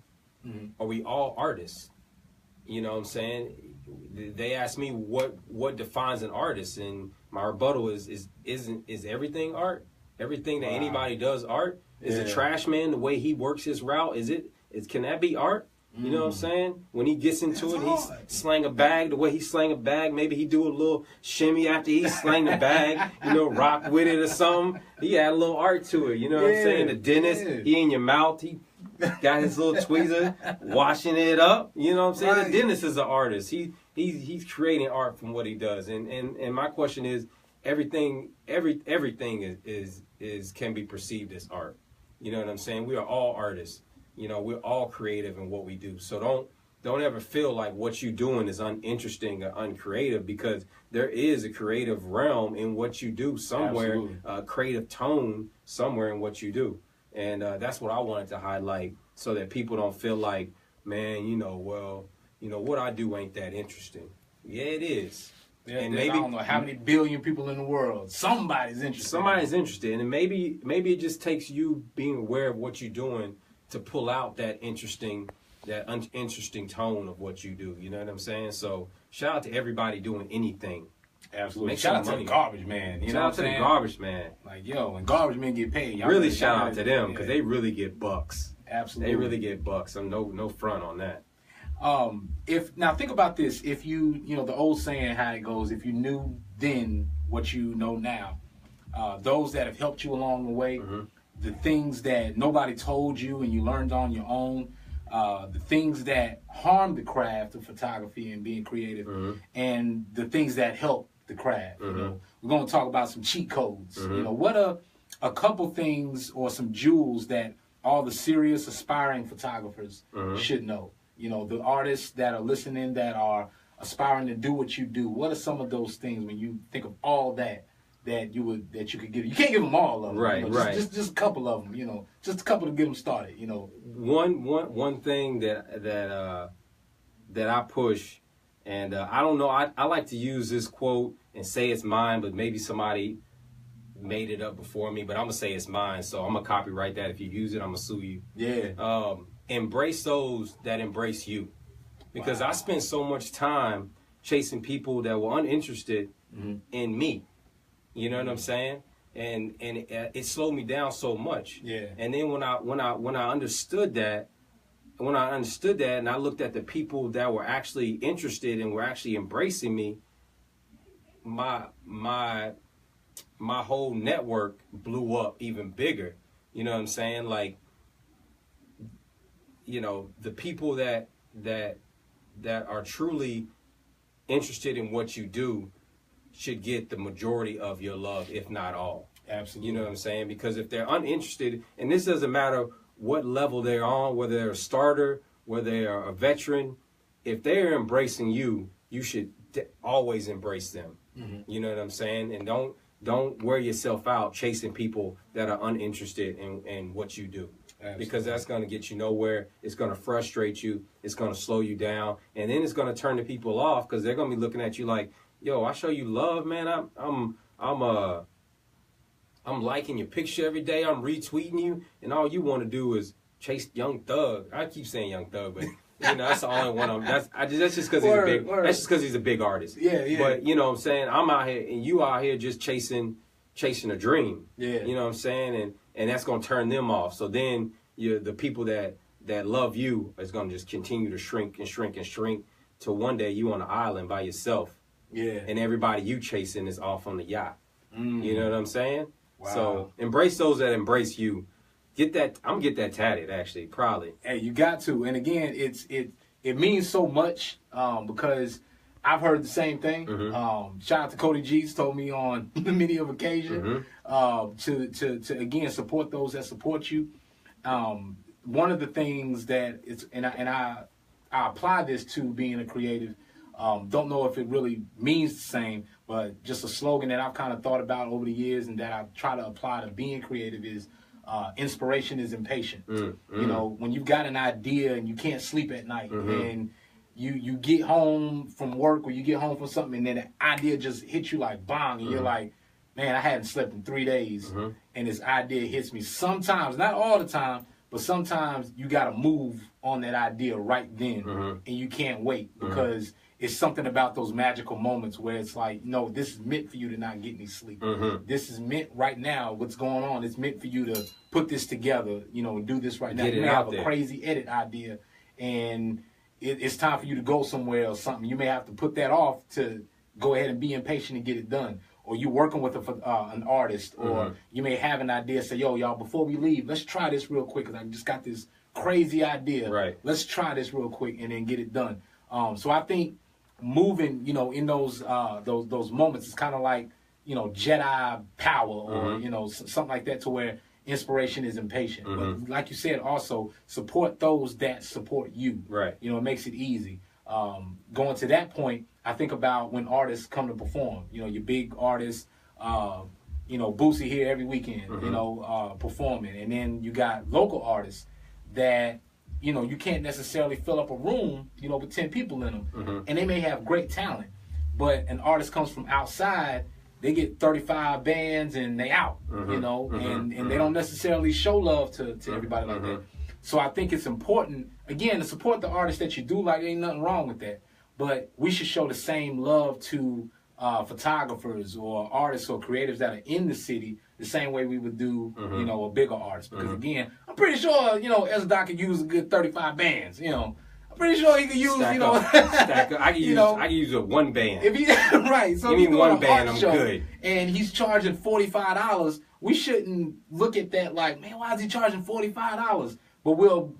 Speaker 2: Are we all artists? You know what I'm saying? They asked me what defines an artist, and my rebuttal is everything art? Everything that anybody does art? Is a trash man the way he works his route? Can that be art? You know what I'm saying? When he gets into he's slang a bag the way he slang a bag. Maybe he do a little shimmy after he slang the bag, you know, rock with it or something. He add a little art to it, you know what I'm saying? The dentist, he in your mouth, he got his little tweezer, washing it up. You know what I'm saying? The dentist is an artist. He's creating art from what he does. And my question is, everything is can be perceived as art. You know what I'm saying? We are all artists. You know, we're all creative in what we do. So don't ever feel like what you're doing is uninteresting or uncreative, because there is a creative realm in what you do somewhere, a creative tone somewhere in what you do. And that's what I wanted to highlight, so that people don't feel like, man, you know, well, you know, what I do ain't that interesting. Yeah, it is.
Speaker 4: And maybe, I don't know how many billion people in the world. Somebody's interested.
Speaker 2: Somebody's interested. And maybe it just takes you being aware of what you're doing to pull out that interesting tone of what you do. You know what I'm saying? So shout out to everybody doing anything.
Speaker 4: Absolutely. Shout out to the garbage man. You know what I'm saying?
Speaker 2: Shout out to the garbage man.
Speaker 4: Like, yo, when garbage men get paid, y'all
Speaker 2: really shout out to them, because they really get bucks.
Speaker 4: Absolutely.
Speaker 2: They really get bucks. I'm no front on that.
Speaker 4: Now think about this. If you know the old saying, how it goes, if you knew then what you know now, those that have helped you along the way, the things that nobody told you and you learned on your own, the things that harm the craft of photography and being creative, and the things that help the craft. You know, we're going to talk about some cheat codes. You know, what are a couple things or some jewels that all the serious aspiring photographers should know? You know, the artists that are listening that are aspiring to do what you do. What are some of those things when you think of all that you could give? You can't give them all of them,
Speaker 2: right?
Speaker 4: You know, just a couple of them. You know, just a couple to get them started. You know,
Speaker 2: one thing that I push, and I don't know. I like to use this quote and say it's mine, but maybe somebody made it up before me. But I'm gonna say it's mine, so I'm gonna copyright that. If you use it, I'm gonna sue you.
Speaker 4: Yeah.
Speaker 2: Embrace those that embrace you, because I spent so much time chasing people that were uninterested in me. You know what I'm saying? And it slowed me down so much.
Speaker 4: Yeah.
Speaker 2: And then when I understood that, and I looked at the people that were actually interested and were actually embracing me, my whole network blew up even bigger. You know what I'm saying? Like, you know, the people that are truly interested in what you do should get the majority of your love, if not all.
Speaker 4: Absolutely.
Speaker 2: You know what I'm saying? Because if they're uninterested, and this doesn't matter what level they're on, whether they're a starter, whether they're a veteran, if they're embracing you, you should always embrace them. You know what I'm saying? And don't wear yourself out chasing people that are uninterested in what you do. Absolutely. Because that's going to get you nowhere. It's going to frustrate you. It's going to slow you down. And then it's going to turn the people off, because they're going to be looking at you like, yo, I show you love, man. I'm liking your picture every day. I'm retweeting you. And all you want to do is chase Young Thug. I keep saying Young Thug, but you know, that's the only one that's just because he's a big artist.
Speaker 4: Yeah.
Speaker 2: But you know what I'm saying? I'm out here and you out here just chasing a dream.
Speaker 4: Yeah.
Speaker 2: You know what I'm saying? And that's gonna turn them off. So then the people that love you is gonna just continue to shrink and shrink and shrink till one day you on an island by yourself.
Speaker 4: Yeah.
Speaker 2: And everybody you chasing is off on the yacht. You know what I'm saying?
Speaker 4: Wow.
Speaker 2: So embrace those that embrace you. Get that. I'm gonna get that tatted, actually, probably.
Speaker 4: Hey, you got to. And again, it means so much because I've heard the same thing. Shout out to Cody G's, told me on many of occasions to again support those that support you. One of the things that I apply this to being a creative. Don't know if it really means the same, but just a slogan that I've kind of thought about over the years and that I try to apply to being creative is inspiration is impatient. You know, when you've got an idea and you can't sleep at night and you get home from work or you get home from something and then the idea just hits you like bang and you're like, man, I hadn't slept in 3 days and this idea hits me. Sometimes, not all the time, but sometimes you got to move on that idea right then and you can't wait because it's something about those magical moments where it's like, no, this is meant for you to not get any sleep. This is meant right now, what's going on, it's meant for you to put this together, you know, do this right now. You may have a crazy edit idea and it's time for you to go somewhere or something. You may have to put that off to go ahead and be impatient and get it done. Or you're working with an artist, or you may have an idea, say, yo, y'all, before we leave, let's try this real quick because I just got this crazy idea.
Speaker 2: Right.
Speaker 4: Let's try this real quick and then get it done. So I think moving, you know, in those moments, it's kind of like, you know, Jedi power or, you know, something like that to where inspiration is impatient. But like you said, also support those that support you.
Speaker 2: Right.
Speaker 4: You know, it makes it easy. Going to that point, I think about when artists come to perform, you know, your big artists, you know, Boosie here every weekend, you know, performing. And then you got local artists that, you know, you can't necessarily fill up a room, you know, with 10 people in them. And they may have great talent, but an artist comes from outside, they get 35 bands and they out, you know, and they don't necessarily show love to everybody like that. So I think it's important, again, to support the artists that you do like. Ain't nothing wrong with that. But we should show the same love to photographers or artists or creatives that are in the city the same way we would do, you know, a bigger artist. Because again, I'm pretty sure, you know, SDOT could use a good 35 bands, you know. I'm pretty sure he could use,
Speaker 2: Stack
Speaker 4: you know.
Speaker 2: up. Stack up. I can use a one band.
Speaker 4: If he, right. So
Speaker 2: give
Speaker 4: if
Speaker 2: me
Speaker 4: he's
Speaker 2: one
Speaker 4: doing a
Speaker 2: band,
Speaker 4: art
Speaker 2: I'm
Speaker 4: show
Speaker 2: good.
Speaker 4: and he's charging $45, we shouldn't look at that like, man, why is he charging $45? But we'll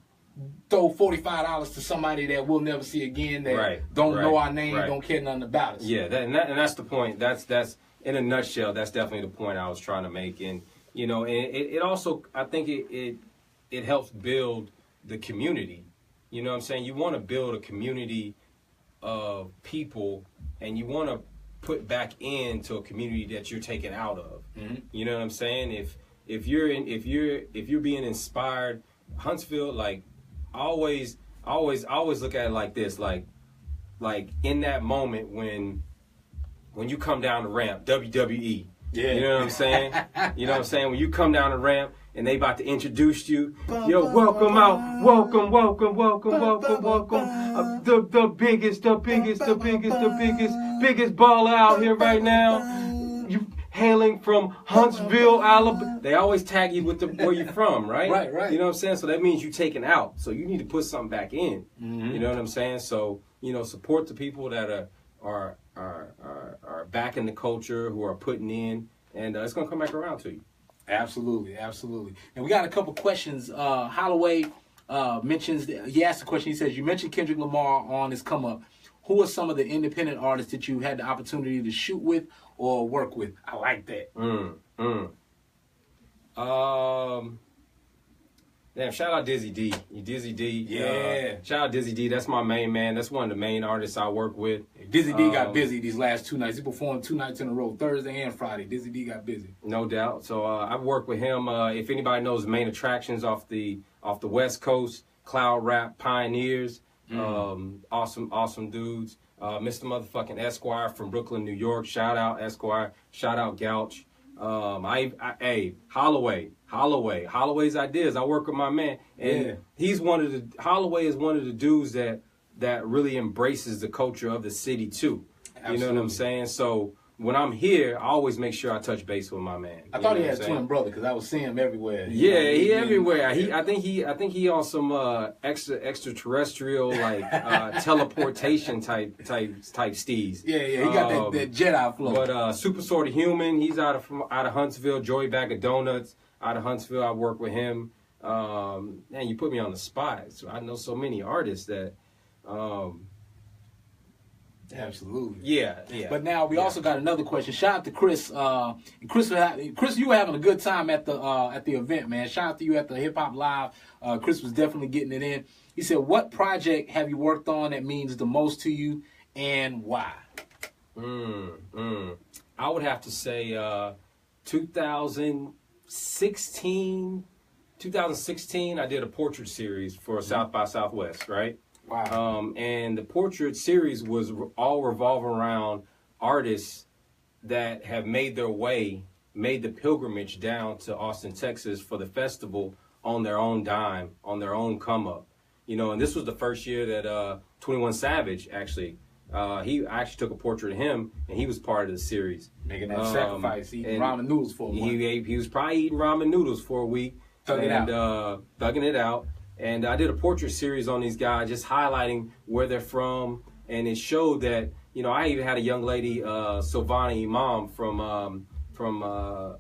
Speaker 4: throw $45 to somebody that we'll never see again, that don't know our name, don't care nothing about us.
Speaker 2: Yeah, and that's the point. That's in a nutshell. That's definitely the point I was trying to make. And and it also, I think it helps build the community. You know what I'm saying? You want to build a community of people, and you want to put back into a community that you're taken out of. Mm-hmm. You know what I'm saying? If you're being inspired, Huntsville, like I always look at it like this, like in that moment when you come down the ramp, WWE. Yeah. You know what I'm saying? You know what I'm saying? When you come down the ramp and they about to introduce you, yo, welcome out, welcome. The biggest baller out here right now. You hailing from Huntsville, Alabama. They always tag you with where you're from, right? Right. You know what I'm saying? So that means you taken out. So you need to put something back in. Mm-hmm. You know what I'm saying? So, support the people that are back in the culture, who are putting in, and it's gonna come back around to you.
Speaker 4: Absolutely. And we got a couple questions. Holloway mentions, he asked a question. He says, you mentioned Kendrick Lamar on his come up. Who are some of the independent artists that you had the opportunity to shoot with or work with? I like that.
Speaker 2: Damn, shout out Dizzy D. Dizzy D.
Speaker 4: Yeah.
Speaker 2: Shout out Dizzy D. That's my main man. That's one of the main artists I work with.
Speaker 4: Dizzy D got busy these last 2 nights. He performed 2 nights in a row, Thursday and Friday. Dizzy D got busy.
Speaker 2: No doubt. So I've worked with him. If anybody knows the main attractions off the West Coast, Cloud Rap Pioneers. Awesome dudes. Mr. Motherfucking Esquire from Brooklyn, New York. Shout out Esquire. Shout out Gouch. Holloway's Ideas. I work with my man, and Holloway is one of the dudes that really embraces the culture of the city too. Absolutely. You know what I'm saying? So when I'm here, I always make sure I touch base with my man.
Speaker 4: I thought he had a twin brother because I was seeing him everywhere.
Speaker 2: Yeah, he everywhere. I think he on some extraterrestrial teleportation type steez.
Speaker 4: Yeah, he got that Jedi flow.
Speaker 2: But Super Sort of Human, he's out of Huntsville. Joey Bag of Donuts out of Huntsville. I work with him. Man, you put me on the spot. So I know so many artists that.
Speaker 4: Absolutely.
Speaker 2: Yeah.
Speaker 4: But now we also got another question. Shout out to Chris. Chris, you were having a good time at the event, man. Shout out to you at the Hip Hop Live. Chris was definitely getting it in. He said, "What project have you worked on that means the most to you, and why?"
Speaker 2: I would have to say 2016. I did a portrait series for South by Southwest, right?
Speaker 4: Wow.
Speaker 2: And the portrait series was all revolving around artists that have made the pilgrimage down to Austin, Texas for the festival on their own dime, on their own come up. And this was the first year that 21 Savage actually, I actually took a portrait of him, and he was part of the series.
Speaker 4: Making that sacrifice, eating ramen noodles for a week.
Speaker 2: He was probably eating ramen noodles for a week. Thugging it out. And I did a portrait series on these guys, just highlighting where they're from. And it showed that, I even had a young lady, Silvana Imam from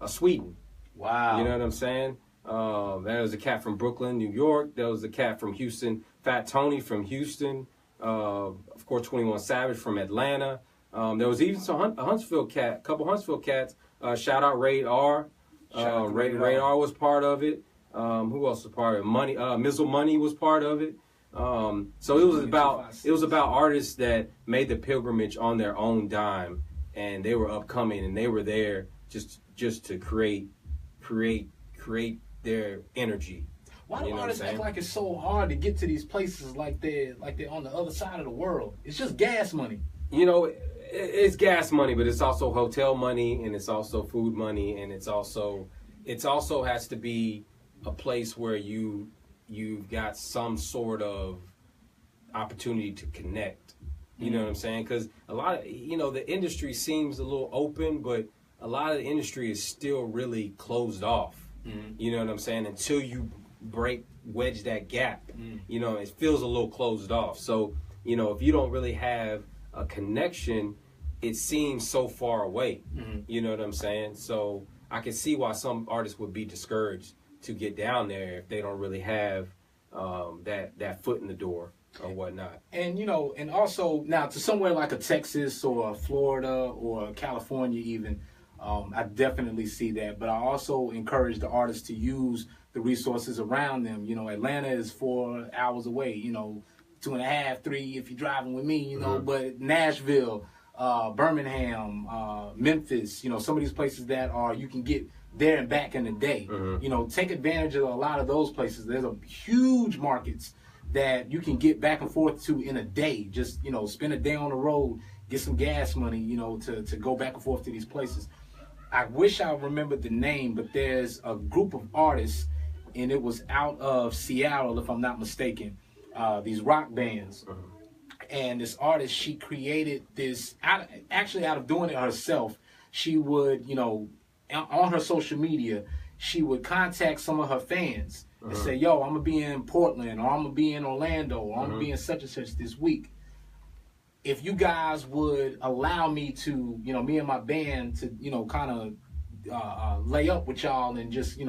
Speaker 2: Sweden.
Speaker 4: Wow.
Speaker 2: You know what I'm saying? There was a cat from Brooklyn, New York. There was a cat from Houston, Fat Tony from Houston. Of course, 21 Savage from Atlanta. There was even a couple Huntsville cats. Shout out Raid R. Raid R was part of it. Who else was part of it? Mizzle Money was part of it. So it was about artists that made the pilgrimage on their own dime, and they were upcoming, and they were there just to create their energy.
Speaker 4: Why do artists act like it's so hard to get to these places like they're on the other side of the world? It's just gas money.
Speaker 2: It's gas money, but it's also hotel money, and it's also food money, and it also has to be a place where you've got some sort of opportunity to connect. You know what I'm saying? Because a lot of, the industry seems a little open, but a lot of the industry is still really closed off. You know what I'm saying? Until you wedge that gap, it feels a little closed off. So, if you don't really have a connection, it seems so far away. You know what I'm saying? So I can see why some artists would be discouraged to get down there if they don't really have that foot in the door or whatnot.
Speaker 4: And and also now to somewhere like a Texas or a Florida or California even, I definitely see that. But I also encourage the artists to use the resources around them. Atlanta is 4 hours away. 2.5, 3 if you're driving with me. But Nashville, Birmingham, Memphis. Some of these places that you can get there and back in the day. Take advantage of a lot of those places. There's a huge markets that you can get back and forth to in a day. Just spend a day on the road, get some gas money. To go back and forth to these places. I wish I remembered the name, but there's a group of artists, and it was out of Seattle, if I'm not mistaken. These rock bands. And this artist, she created this out of doing it herself. She would, on her social media, she would contact some of her fans and say, yo, I'm going to be in Portland, or I'm going to be in Orlando, or I'm going to be in such and such this week. If you guys would allow me to, me and my band to, kind of lay up with y'all and just,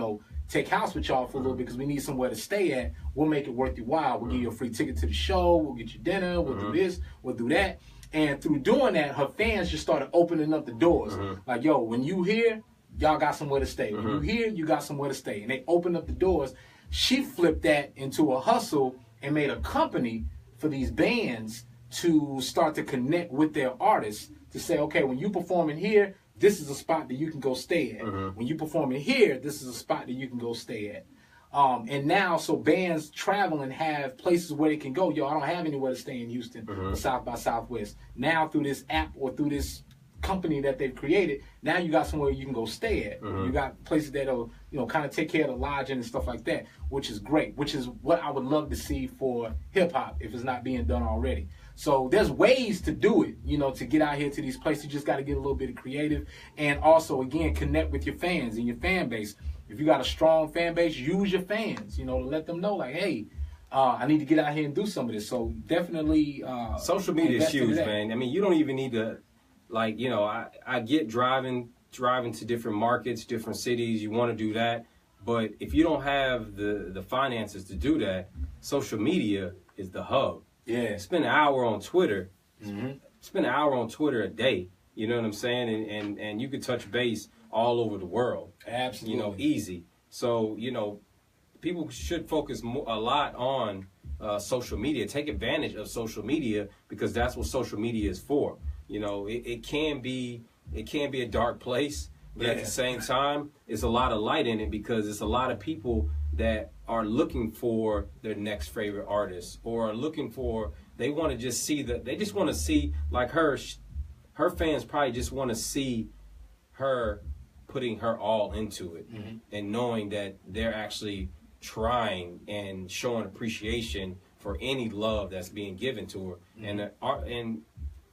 Speaker 4: take house with y'all for a little bit because we need somewhere to stay at, we'll make it worth your while. We'll give you a free ticket to the show. We'll get you dinner. We'll do this. We'll do that. And through doing that, her fans just started opening up the doors. Like, yo, when you here, y'all got somewhere to stay. When you here, you got somewhere to stay. And they opened up the doors. She flipped that into a hustle and made a company for these bands to start to connect with their artists to say, okay, when you performing here, this is a spot that you can go stay at. When you performing here, this is a spot that you can go stay at. And now, so bands travel and have places where they can go. Yo, I don't have anywhere to stay in Houston for South by Southwest. Now, through this app or through this company that they've created, now you got somewhere you can go stay at. You got places that'll, kind of take care of the lodging and stuff like that, which is great, which is what I would love to see for hip-hop if it's not being done already. So there's ways to do it, to get out here to these places. You just got to get a little bit of creative and also, again, connect with your fans and your fan base. If you got a strong fan base, use your fans, to let them know, like, hey, I need to get out here and do some of this. So definitely
Speaker 2: social media is huge, man. I mean, you don't even need to, like, I get driving to different markets, different cities. You want to do that. But if you don't have the finances to do that, social media is the hub.
Speaker 4: Yeah.
Speaker 2: Spend an hour on Twitter. Spend an hour on Twitter a day. You know what I'm saying? And you could touch base all over the world.
Speaker 4: Absolutely.
Speaker 2: Easy. So, people should focus a lot on social media. Take advantage of social media because that's what social media is for. It can be a dark place, but at the same time, it's a lot of light in it because it's a lot of people that are looking for their next favorite artist or they want to just see they just want to see, like her fans probably just want to see her putting her all into it and knowing that they're actually trying and showing appreciation for any love that's being given to her. And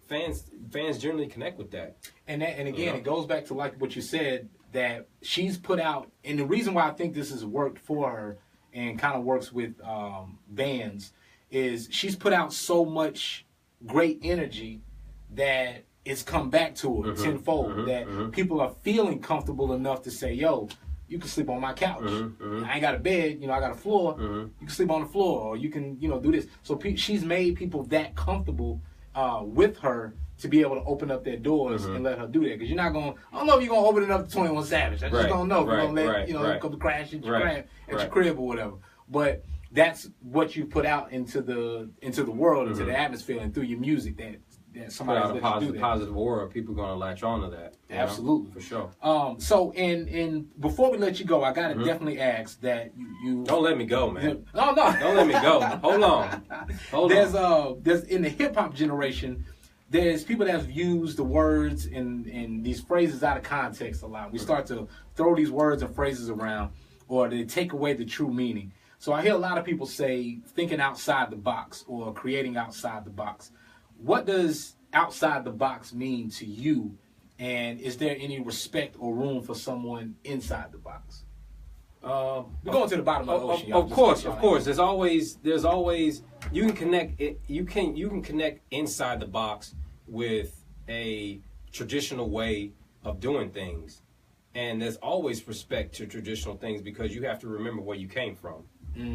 Speaker 2: fans generally connect with that. And
Speaker 4: again, it goes back to like what you said, that she's put out, and the reason why I think this has worked for her and kind of works with bands is she's put out so much great energy that it's come back to her tenfold, that people are feeling comfortable enough to say, yo, you can sleep on my couch. I ain't got a bed, I got a floor. You can sleep on the floor, or you can, do this. So she's made people that comfortable with her to be able to open up their doors and let her do that. Because you're not going, I don't know if you're going to open it up to 21 Savage. I just don't know if you're going to let, them come to crash at your crib or whatever. But that's what you put out into the world, into the atmosphere, and through your music that somebody
Speaker 2: put out a positive aura. People are going to latch on to that.
Speaker 4: Absolutely.
Speaker 2: For sure.
Speaker 4: So, in before we let you go, I got to definitely ask that you...
Speaker 2: Don't let me go, man.
Speaker 4: No.
Speaker 2: Don't let me go. Hold on.
Speaker 4: There's in the hip-hop generation, there's people that have used the words and these phrases out of context a lot. We start to throw these words and phrases around, or they take away the true meaning. So I hear a lot of people say thinking outside the box or creating outside the box. What does outside the box mean to you? And is there any respect or room for someone inside the box? We're going to the bottom of the ocean.
Speaker 2: Of course. There's always you can connect it. You can connect inside the box with a traditional way of doing things, and there's always respect to traditional things because you have to remember where you came from.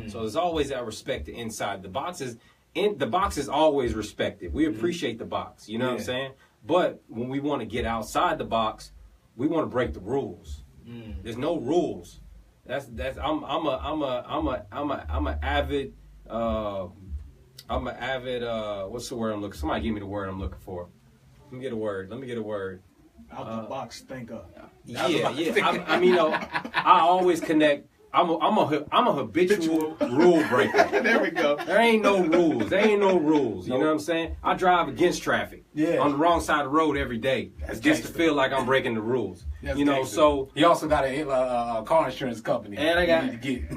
Speaker 2: So there's always that respect inside. The box is always respected. We appreciate the box. You know what I'm saying? But when we want to get outside the box, we want to break the rules. There's no rules. I'm an avid what's the word I'm looking? Somebody give me the word I'm looking for. Let me get a word.
Speaker 5: Out the box thinker.
Speaker 2: Yeah. I mean, I always connect. I'm a habitual rule breaker.
Speaker 5: There we go.
Speaker 2: There ain't no rules. You know what I'm saying? I drive against traffic. On the wrong side of the road every day. Just to feel like I'm breaking the rules.
Speaker 4: That's
Speaker 2: you know,
Speaker 4: gangster.
Speaker 2: so
Speaker 4: he also got a car insurance company.
Speaker 2: And I got
Speaker 4: need to get.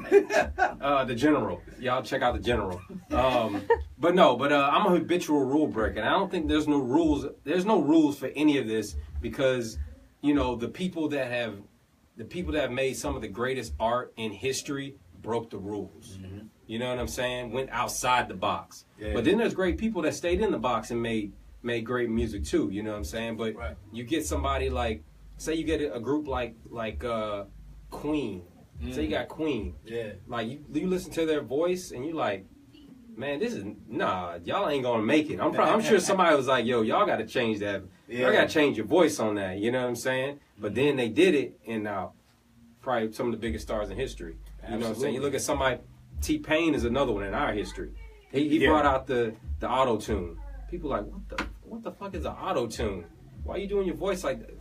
Speaker 2: the General. Y'all check out the General. But I'm a habitual rule breaker. And I don't think there's no rules. There's no rules for any of this because, you know, the people that have made some of the greatest art in history broke the rules. You know what I'm saying? Went outside the box. But then there's great people that stayed in the box and made great music too. You know what I'm saying? But you get somebody like, say you get a group like Queen. Say you got Queen. Like you listen to their voice and you like, man, y'all ain't gonna make it. I'm sure somebody was like, yo, y'all got to change that. Y'all got to change your voice on that. You know what I'm saying? But then they did it, and probably some of the biggest stars in history. You know what I'm saying? You look at somebody, T-Pain is another one in our history. He brought out the auto tune. People like, what the fuck is an auto tune? Why are you doing your voice like that?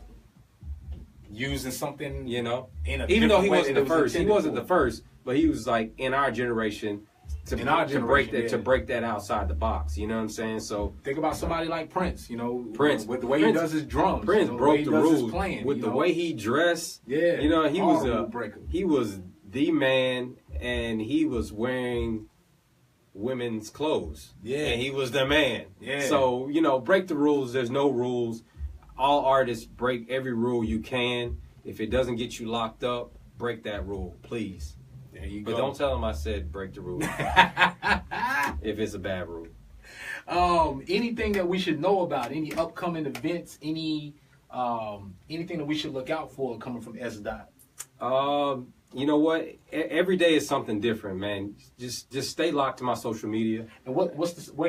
Speaker 4: Using something,
Speaker 2: you know,
Speaker 4: even though he wasn't the first.
Speaker 2: He wasn't the first, but he was like in our generation. To break that outside the box, you know what I'm saying? So
Speaker 4: think about somebody like Prince, you know,
Speaker 2: with
Speaker 4: the way he does his drums.
Speaker 2: Prince broke the rules with the way he dressed.
Speaker 4: Yeah,
Speaker 2: you know, he was the man, and he was wearing women's clothes. Yeah, and he was the man. Yeah. So you know, break the rules. There's no rules. All artists break every rule you can. If it doesn't get you locked up, break that rule, please. But don't tell them I said break the rule. If it's a bad rule.
Speaker 4: Anything that we should know about? Any upcoming events? Anything that we should look out for coming from SDOT?
Speaker 2: You know what? Every day is something different, man. Just stay locked to my social media.
Speaker 4: And where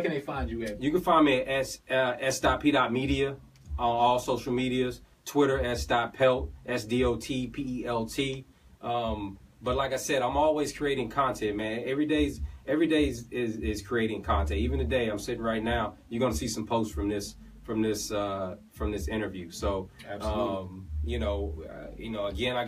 Speaker 4: can they find you at?
Speaker 2: You can find me at sdotpdotmedia on all social medias. Twitter sdotpelt, sdotpelt. But like I said, I'm always creating content, man. Every day is creating content. Even today, I'm sitting right now. You're gonna see some posts from this interview. So, you know, again, I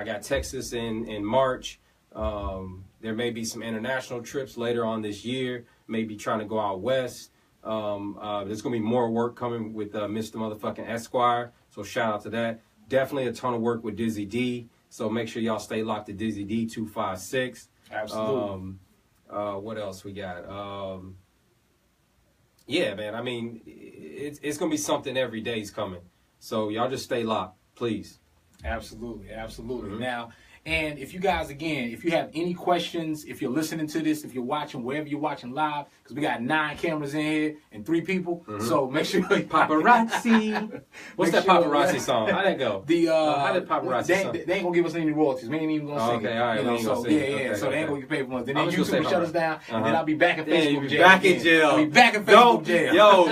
Speaker 2: got Texas in March. There may be some international trips later on this year. Maybe trying to go out west. There's gonna be more work coming with Mr. Motherfucking Esquire. So shout out to that. Definitely a ton of work with Dizzy D. So make sure y'all stay locked to Dizzy D 256.
Speaker 4: Absolutely.
Speaker 2: What else we got? Yeah, man. I mean, it's gonna be something every day's coming. So y'all just stay locked, please.
Speaker 4: Absolutely. Now, and if you guys, again, if you have any questions, if you're listening to this, if you're watching, wherever you're watching live, because we got 9 cameras in here and 3 people, so make sure
Speaker 2: paparazzi. What's that paparazzi song? How'd that go? How did paparazzi
Speaker 4: they
Speaker 2: song?
Speaker 4: They ain't gonna give us any royalties. We ain't even gonna sing it.
Speaker 2: Okay, all right.
Speaker 4: You know, so so they ain't gonna get paid for one. Then YouTube will shut us down, and then I'll be back in Facebook jail.
Speaker 2: Back in jail.
Speaker 4: I'll be back in Facebook jail.
Speaker 2: Yo,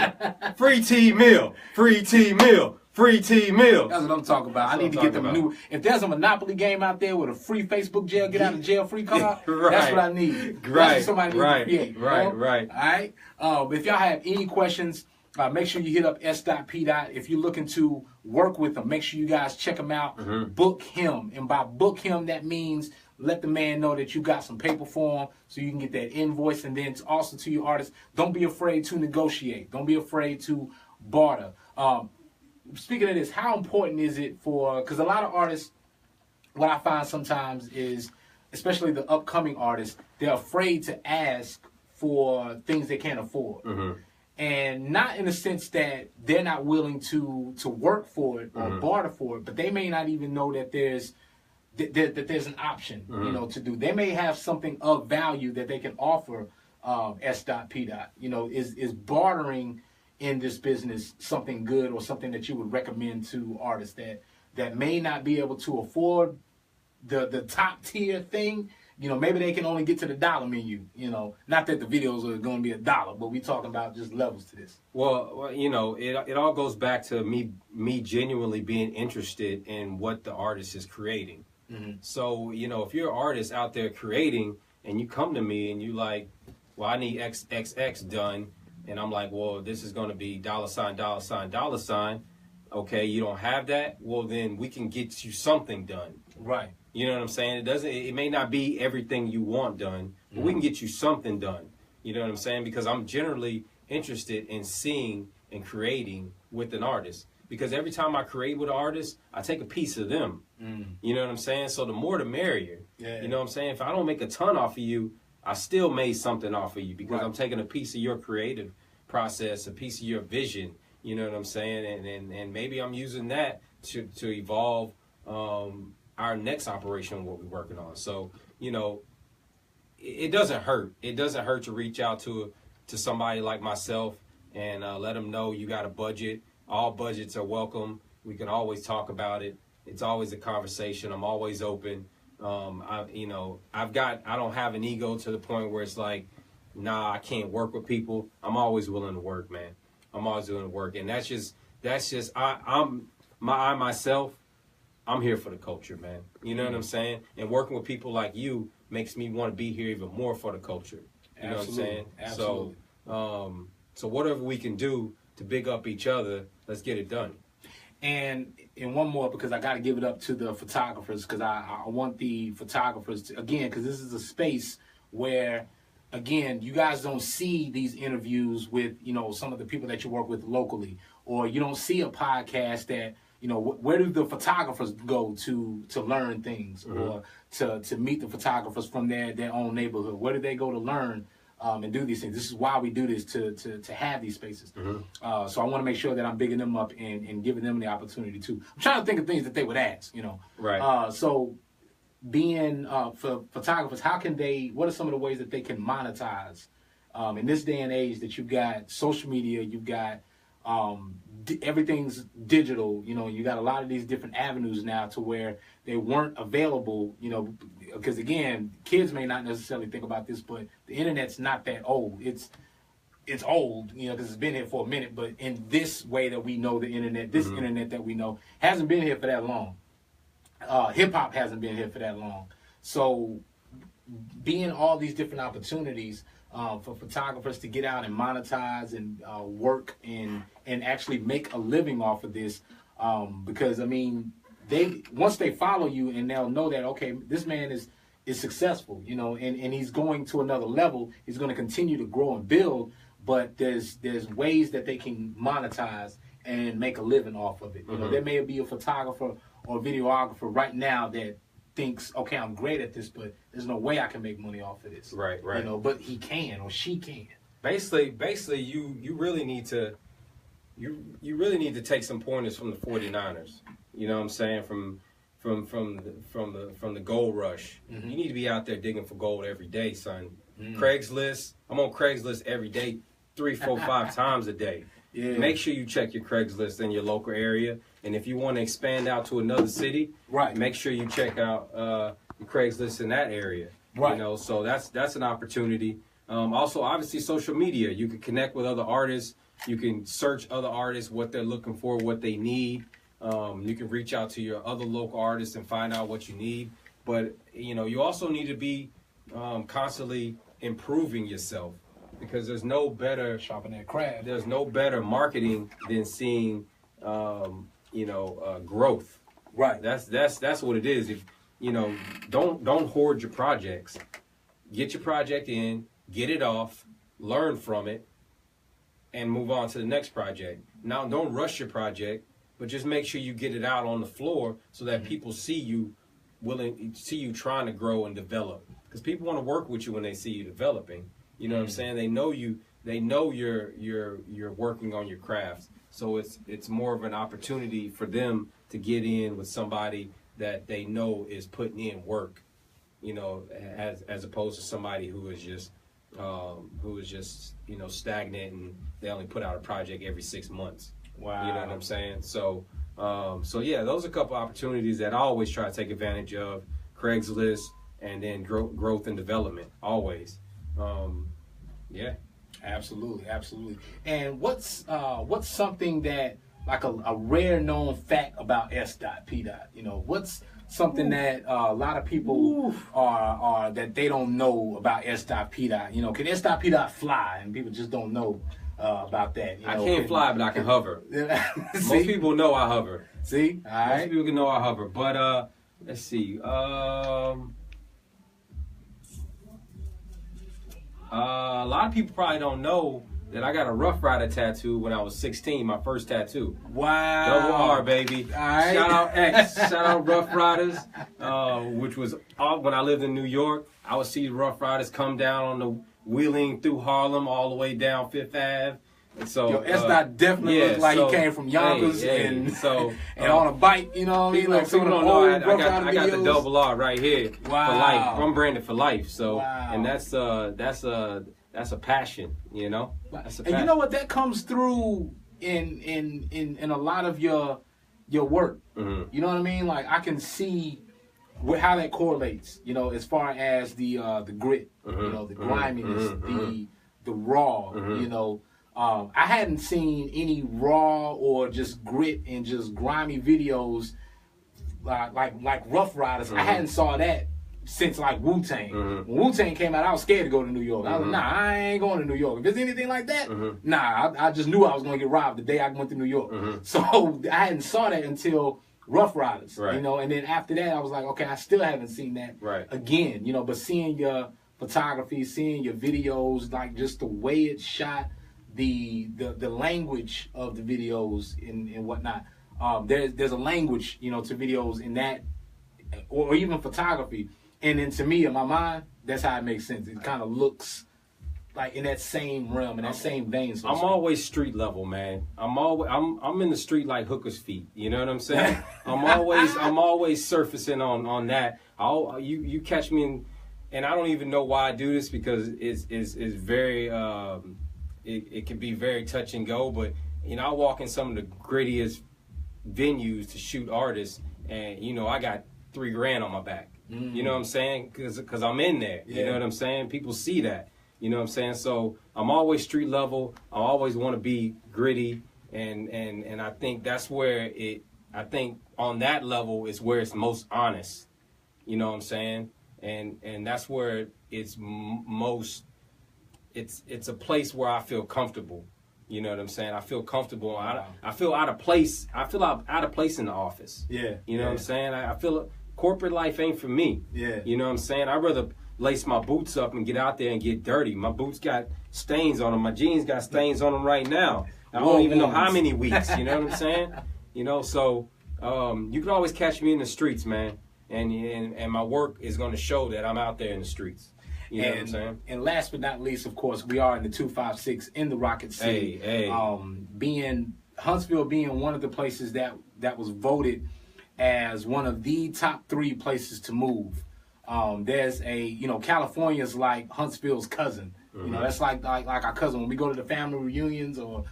Speaker 2: free T Mill. Free T Mill. Free T Mill.
Speaker 4: That's what I'm talking about. I need to get them a new. If there's a Monopoly game out there with a free Facebook jail, get out of jail free card. That's what I need. That's what somebody needs to create.
Speaker 2: Right.
Speaker 4: All right. But if y'all have any questions, make sure you hit up s.p. If you're looking to work with him, make sure you guys check him out. Book him, and by book him, that means let the man know that you got some paper for him, so you can get that invoice. And then also to your artists, don't be afraid to negotiate. Don't be afraid to barter. Speaking of this, how important is it because a lot of artists, what I find sometimes is, especially the upcoming artists, they're afraid to ask for things they can't afford. And not in the sense that they're not willing to work for it or barter for it, but they may not even know that there's an option, you know, to do. They may have something of value that they can offer S.P. You know, is bartering in this business something good or something that you would recommend to artists that may not be able to afford the top tier thing, You know, maybe they can only get to the dollar menu. You know, not that the videos are going to be $1, but we talking about just levels to this.
Speaker 2: Well, you know, it all goes back to me genuinely being interested in what the artist is creating. Mm-hmm. So, you know, if you're an artist out there creating and you come to me and you like, well, I need XXX done, and I'm like, well, this is going to be $$. Okay, you don't have that? Well, then we can get you something done.
Speaker 4: Right.
Speaker 2: You know what I'm saying? It may not be everything you want done, but we can get you something done. You know what I'm saying? Because I'm generally interested in seeing and creating with an artist. Because every time I create with an artist, I take a piece of them. You know what I'm saying? So the more the merrier. Yeah. You know what I'm saying? If I don't make a ton off of you, I still made something off of you because I'm taking a piece of your creative process, a piece of your vision. You know what I'm saying? And maybe I'm using that to evolve our next operation, what we're working on. So, you know, it doesn't hurt. It doesn't hurt to reach out to somebody like myself and let them know you got a budget. All budgets are welcome. We can always talk about it. It's always a conversation. I'm always open. I don't have an ego to the point where it's like, nah, I can't work with people. I'm always willing to work, man. I'm always willing to work. And that's just myself, I'm here for the culture, man. You know what I'm saying? And working with people like you makes me want to be here even more for the culture. You know what I'm saying?
Speaker 4: Absolutely.
Speaker 2: So whatever we can do to big up each other, let's get it done.
Speaker 4: And one more, because I got to give it up to the photographers, because I want the photographers to, again, because this is a space where, again, you guys don't see these interviews with, you know, some of the people that you work with locally, or you don't see a podcast that, you know, where do the photographers go to learn things, or to meet the photographers from their own neighborhood? Where do they go to learn and do these things? This is why we do this, to have these spaces. So I want to make sure that I'm bigging them up and giving them the opportunity too. I'm trying to think of things that they would ask, you know.
Speaker 2: Right.
Speaker 4: So being for photographers, what are some of the ways that they can monetize in this day and age that you've got social media, you've got everything's digital, you know, you got a lot of these different avenues now to where they weren't available, you know, because again, kids may not necessarily think about this, but the internet's not that old. It's old, you know, because it's been here for a minute, but in this way that we know the internet, this internet that we know hasn't been here for that long. Hip hop hasn't been here for that long. So being all these different opportunities for photographers to get out and monetize and work and actually make a living off of this, because I mean, once they follow you and they'll know that, okay, this man is successful, you know, and he's going to another level. He's going to continue to grow and build, but there's ways that they can monetize and make a living off of it. You know, there may be a photographer or a videographer right now that thinks, okay, I'm great at this, but there's no way I can make money off of this.
Speaker 2: Right.
Speaker 4: You know, but he can or she can.
Speaker 2: Basically, you really need to take some pointers from the 49ers. You know what I'm saying? From the gold rush. You need to be out there digging for gold every day, son. Craigslist. I'm on Craigslist every day, 3, 4, 5 times a day. Yeah. Make sure you check your Craigslist in your local area, and if you want to expand out to another city, make sure you check out your Craigslist in that area. Right. You know, so that's an opportunity. Also, obviously, social media. You can connect with other artists. You can search other artists, what they're looking for, what they need. You can reach out to your other local artists and find out what you need. But, you know, you also need to be constantly improving yourself, because there's no better
Speaker 4: shopping that craft.
Speaker 2: There's no better marketing than seeing, growth. Right. That's what it is. If you know, don't hoard your projects. Get your project in, get it off, learn from it, and move on to the next project. Now, don't rush your project, but just make sure you get it out on the floor so that people see you trying to grow and develop. Because people want to work with you when they see you developing. You know what I'm saying? They know you. They know you're working on your crafts. So it's more of an opportunity for them to get in with somebody that they know is putting in work. You know, as opposed to somebody who is just stagnant and they only put out a project every 6 months. Wow. You know what I'm saying? So yeah, those are a couple opportunities that I always try to take advantage of. Craigslist and then growth and development always. Yeah.
Speaker 4: Absolutely, absolutely. And what's something that, like a rare known fact about S.P.Dot? You know, what's something that a lot of people are that they don't know about S.P.Dot? You know, can S.P.Dot fly? And people just don't know about that. You know,
Speaker 2: I can't fly, but I can hover. Most people know I hover.
Speaker 4: See? All right.
Speaker 2: Most people can know I hover. But let's see. A lot of people probably don't know that I got a Rough Rider tattoo when I was 16, my first tattoo.
Speaker 4: Wow.
Speaker 2: Double R, baby.
Speaker 4: All right.
Speaker 2: Shout out Rough Riders, which was when I lived in New York. I would see Rough Riders come down on the wheeling through Harlem all the way down Fifth Ave. And so,
Speaker 4: Yo, S.Dot definitely looks like he came from Yonkers and on a bike, you know what I mean? Like
Speaker 2: people don't know I got the double R right here for life. I'm branded for life. So and that's a passion, you know. That's a passion.
Speaker 4: And you know what, that comes through in a lot of your work.
Speaker 2: Mm-hmm.
Speaker 4: You know what I mean? Like I can see how that correlates, you know, as far as the grit,
Speaker 2: mm-hmm.
Speaker 4: you know, the griminess,
Speaker 2: mm-hmm.
Speaker 4: the raw,
Speaker 2: mm-hmm.
Speaker 4: you know. I hadn't seen any raw or just grit and just grimy videos like Rough Riders.
Speaker 2: Mm-hmm.
Speaker 4: I hadn't saw that since like Wu-Tang.
Speaker 2: Mm-hmm.
Speaker 4: When Wu-Tang came out, I was scared to go to New York. I was
Speaker 2: Mm-hmm.
Speaker 4: like, nah, I ain't going to New York. If there's anything like that,
Speaker 2: Mm-hmm.
Speaker 4: nah, I just knew I was going to get robbed the day I went to New York.
Speaker 2: Mm-hmm.
Speaker 4: So I hadn't saw that until Rough Riders,
Speaker 2: right.
Speaker 4: you know, and then after that, I was like, okay, I still haven't seen that again, you know, but seeing your photography, seeing your videos, like just the way it's shot, the language of the videos and whatnot. There's a language, you know, to videos in that, or even photography. And then to me, in my mind, that's how it makes sense. It kind of looks like in that same realm, in that same vein. So
Speaker 2: I'm always street level, man. I'm in the street like Hooker's feet. You know what I'm saying? I'm always surfacing on that. You catch me in, and I don't even know why I do this because it's very it can be very touch and go. But you know, I walk in some of the grittiest venues to shoot artists, and you know, I got $3,000 on my back. Mm. You know what I'm saying? Because I'm in there. Yeah. You know what I'm saying? People see that. You know what I'm saying? So I'm always street level. I always want to be gritty, and I think that's where I think on that level is where it's most honest. You know what I'm saying? And that's where it's most. It's a place where I feel comfortable. You know what I'm saying? I feel comfortable.
Speaker 4: Wow.
Speaker 2: I feel out of place. I feel out of place in the office.
Speaker 4: Yeah.
Speaker 2: You know what I'm saying? I feel corporate life ain't for me.
Speaker 4: Yeah.
Speaker 2: You know what I'm saying? I'd rather lace my boots up and get out there and get dirty. My boots got stains on them. My jeans got stains on them right now. I don't even know how many weeks. You know what I'm saying? You know, so you can always catch me in the streets, man. And my work is going to show that I'm out there in the streets. You know what I'm saying?
Speaker 4: And last but not least, of course, we are in the 256 in the Rocket City.
Speaker 2: Hey.
Speaker 4: Huntsville being one of the places that was voted as one of the top 3 places to move. There's California's like Huntsville's cousin. Mm-hmm. You know, that's like our cousin. When we go to the family reunions or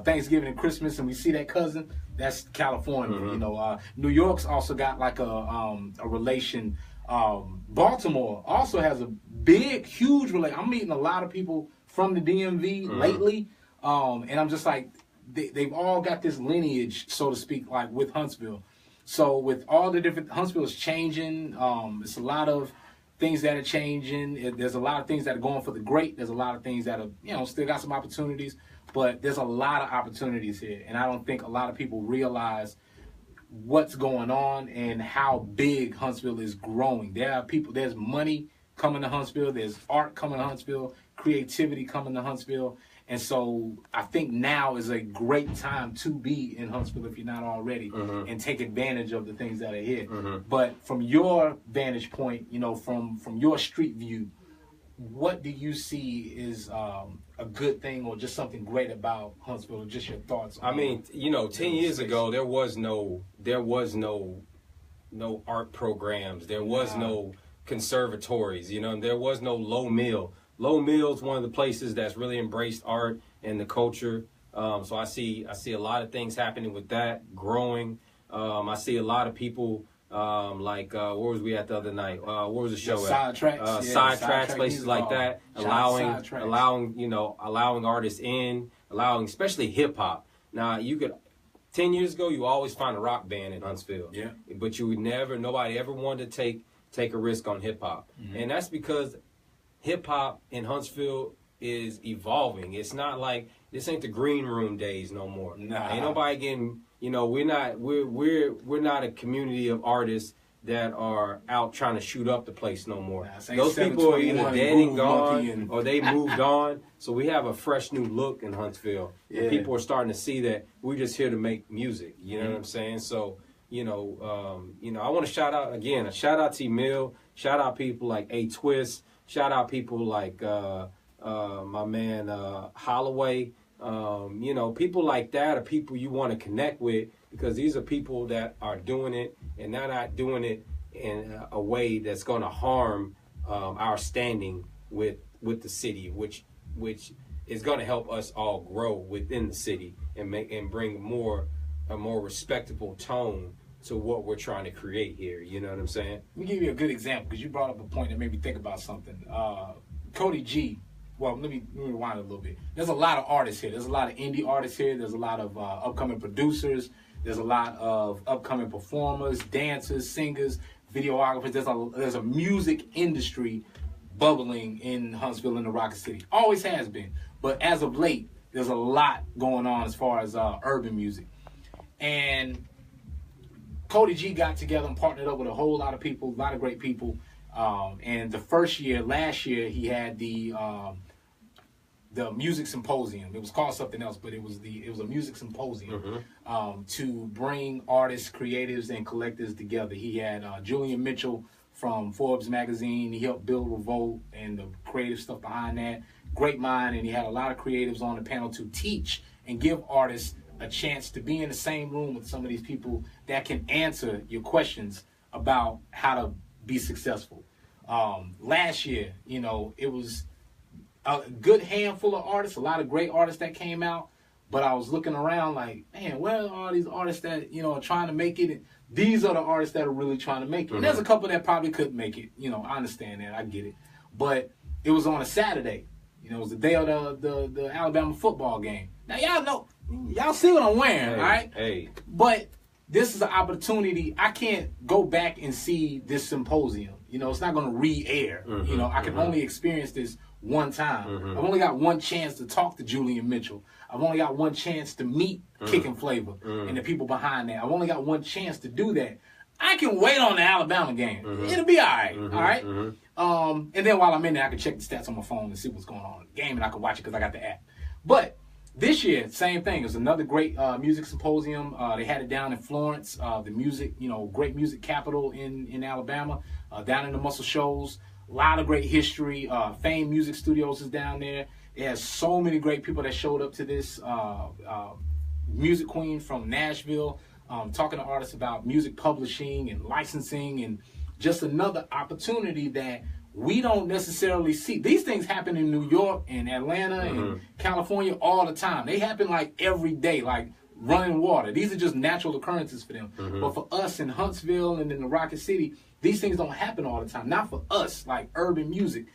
Speaker 4: Thanksgiving and Christmas and we see that cousin, that's California. Mm-hmm. You know, New York's also got like a relation. Baltimore also has a huge relation. I'm meeting a lot of people from the DMV lately, and I'm just like, they've all got this lineage, so to speak, like with Huntsville. So with all the different, Huntsville is changing. It's a lot of things that are changing. There's a lot of things that are going for the great. There's a lot of things that are, still got some opportunities, but there's a lot of opportunities here, and I don't think a lot of people realize what's going on and how big Huntsville is growing. There's money coming to Huntsville, there's art coming to Huntsville, creativity coming to Huntsville, and so I think now is a great time to be in Huntsville if you're not already, and take advantage of the things that are here. But from your vantage point, from your street view, what do you see is a good thing or just something great about Huntsville, or just your thoughts on
Speaker 2: 10 years ago there was no art programs, there was no conservatories, there was no Low Mill. Low Mill's one of the places that's really embraced art and the culture. So I see a lot of things happening with that, growing. I see a lot of people Where was we at the other night? What was the show
Speaker 4: Side
Speaker 2: at?
Speaker 4: Tracks.
Speaker 2: Side Tracks, places like that. Allowing artists in, allowing especially hip hop. Now 10 years ago, you always find a rock band in Huntsville.
Speaker 4: Yeah.
Speaker 2: But nobody ever wanted to take a risk on hip hop. Mm-hmm. And that's because hip hop in Huntsville is evolving. It's not like this ain't the green room days no more.
Speaker 4: Nah.
Speaker 2: Ain't nobody getting, we're not a community of artists that are out trying to shoot up the place no more. Those people are either dead and gone or they moved on. So we have a fresh new look in Huntsville. Yeah. People are starting to see that we're just here to make music. You know what I'm saying? So, I want to shout out T Mill, shout out people like A Twist, shout out people like my man Holloway. People like that are people you want to connect with, because these are people that are doing it, and they're not doing it in a way that's going to harm our standing with the city, which is going to help us all grow within the city and bring a more respectable tone to what we're trying to create here. You know what I'm saying?
Speaker 4: Let me give you a good example, because you brought up a point that made me think about something. Cody G. Well, let me rewind a little bit. There's a lot of artists here. There's a lot of indie artists here. There's a lot of upcoming producers. There's a lot of upcoming performers, dancers, singers, videographers. There's a music industry bubbling in Huntsville and the Rocket City. Always has been. But as of late, there's a lot going on as far as urban music. And Cody G got together and partnered up with a whole lot of people, a lot of great people. And last year, he had the music symposium. It was called something else, but it was a music symposium to bring artists, creatives, and collectors together. He had Julian Mitchell from Forbes magazine. He helped build Revolt and the creative stuff behind that. Great mind, and he had a lot of creatives on the panel to teach and give artists a chance to be in the same room with some of these people that can answer your questions about how to be successful. Last year, it was a good handful of artists, a lot of great artists that came out, but I was looking around like, man, where are all these artists that, are trying to make it? And these are the artists that are really trying to make it. Mm-hmm. And there's a couple that probably couldn't make it. I understand that. I get it. But it was on a Saturday. It was the day of the Alabama football game. Now, y'all see what I'm wearing, all right?
Speaker 2: Hey.
Speaker 4: But this is an opportunity. I can't go back and see this symposium. It's not going to re-air.
Speaker 2: Mm-hmm.
Speaker 4: I can only experience this one time.
Speaker 2: Mm-hmm.
Speaker 4: I've only got one chance to talk to Julian Mitchell. I've only got one chance to meet Kick and Flavor and the people behind that. I've only got one chance to do that. I can wait on the Alabama game. It'll be all right, all right? And then while I'm in there, I can check the stats on my phone and see what's going on in the game, and I can watch it because I got the app. But this year, same thing. It was another great music symposium. They had it down in Florence, the music, great music capital in Alabama, down in the Muscle Shoals. A lot of great history. Fame Music Studios is down there. There's so many great people that showed up to this. Music Queen from Nashville, talking to artists about music publishing and licensing, and just another opportunity that we don't necessarily see. These things happen in New York and Atlanta and California all the time. They happen like every day, like running water. These are just natural occurrences for them. But for us in Huntsville and in the Rocket City, these things don't happen all the time. Not for us, like urban music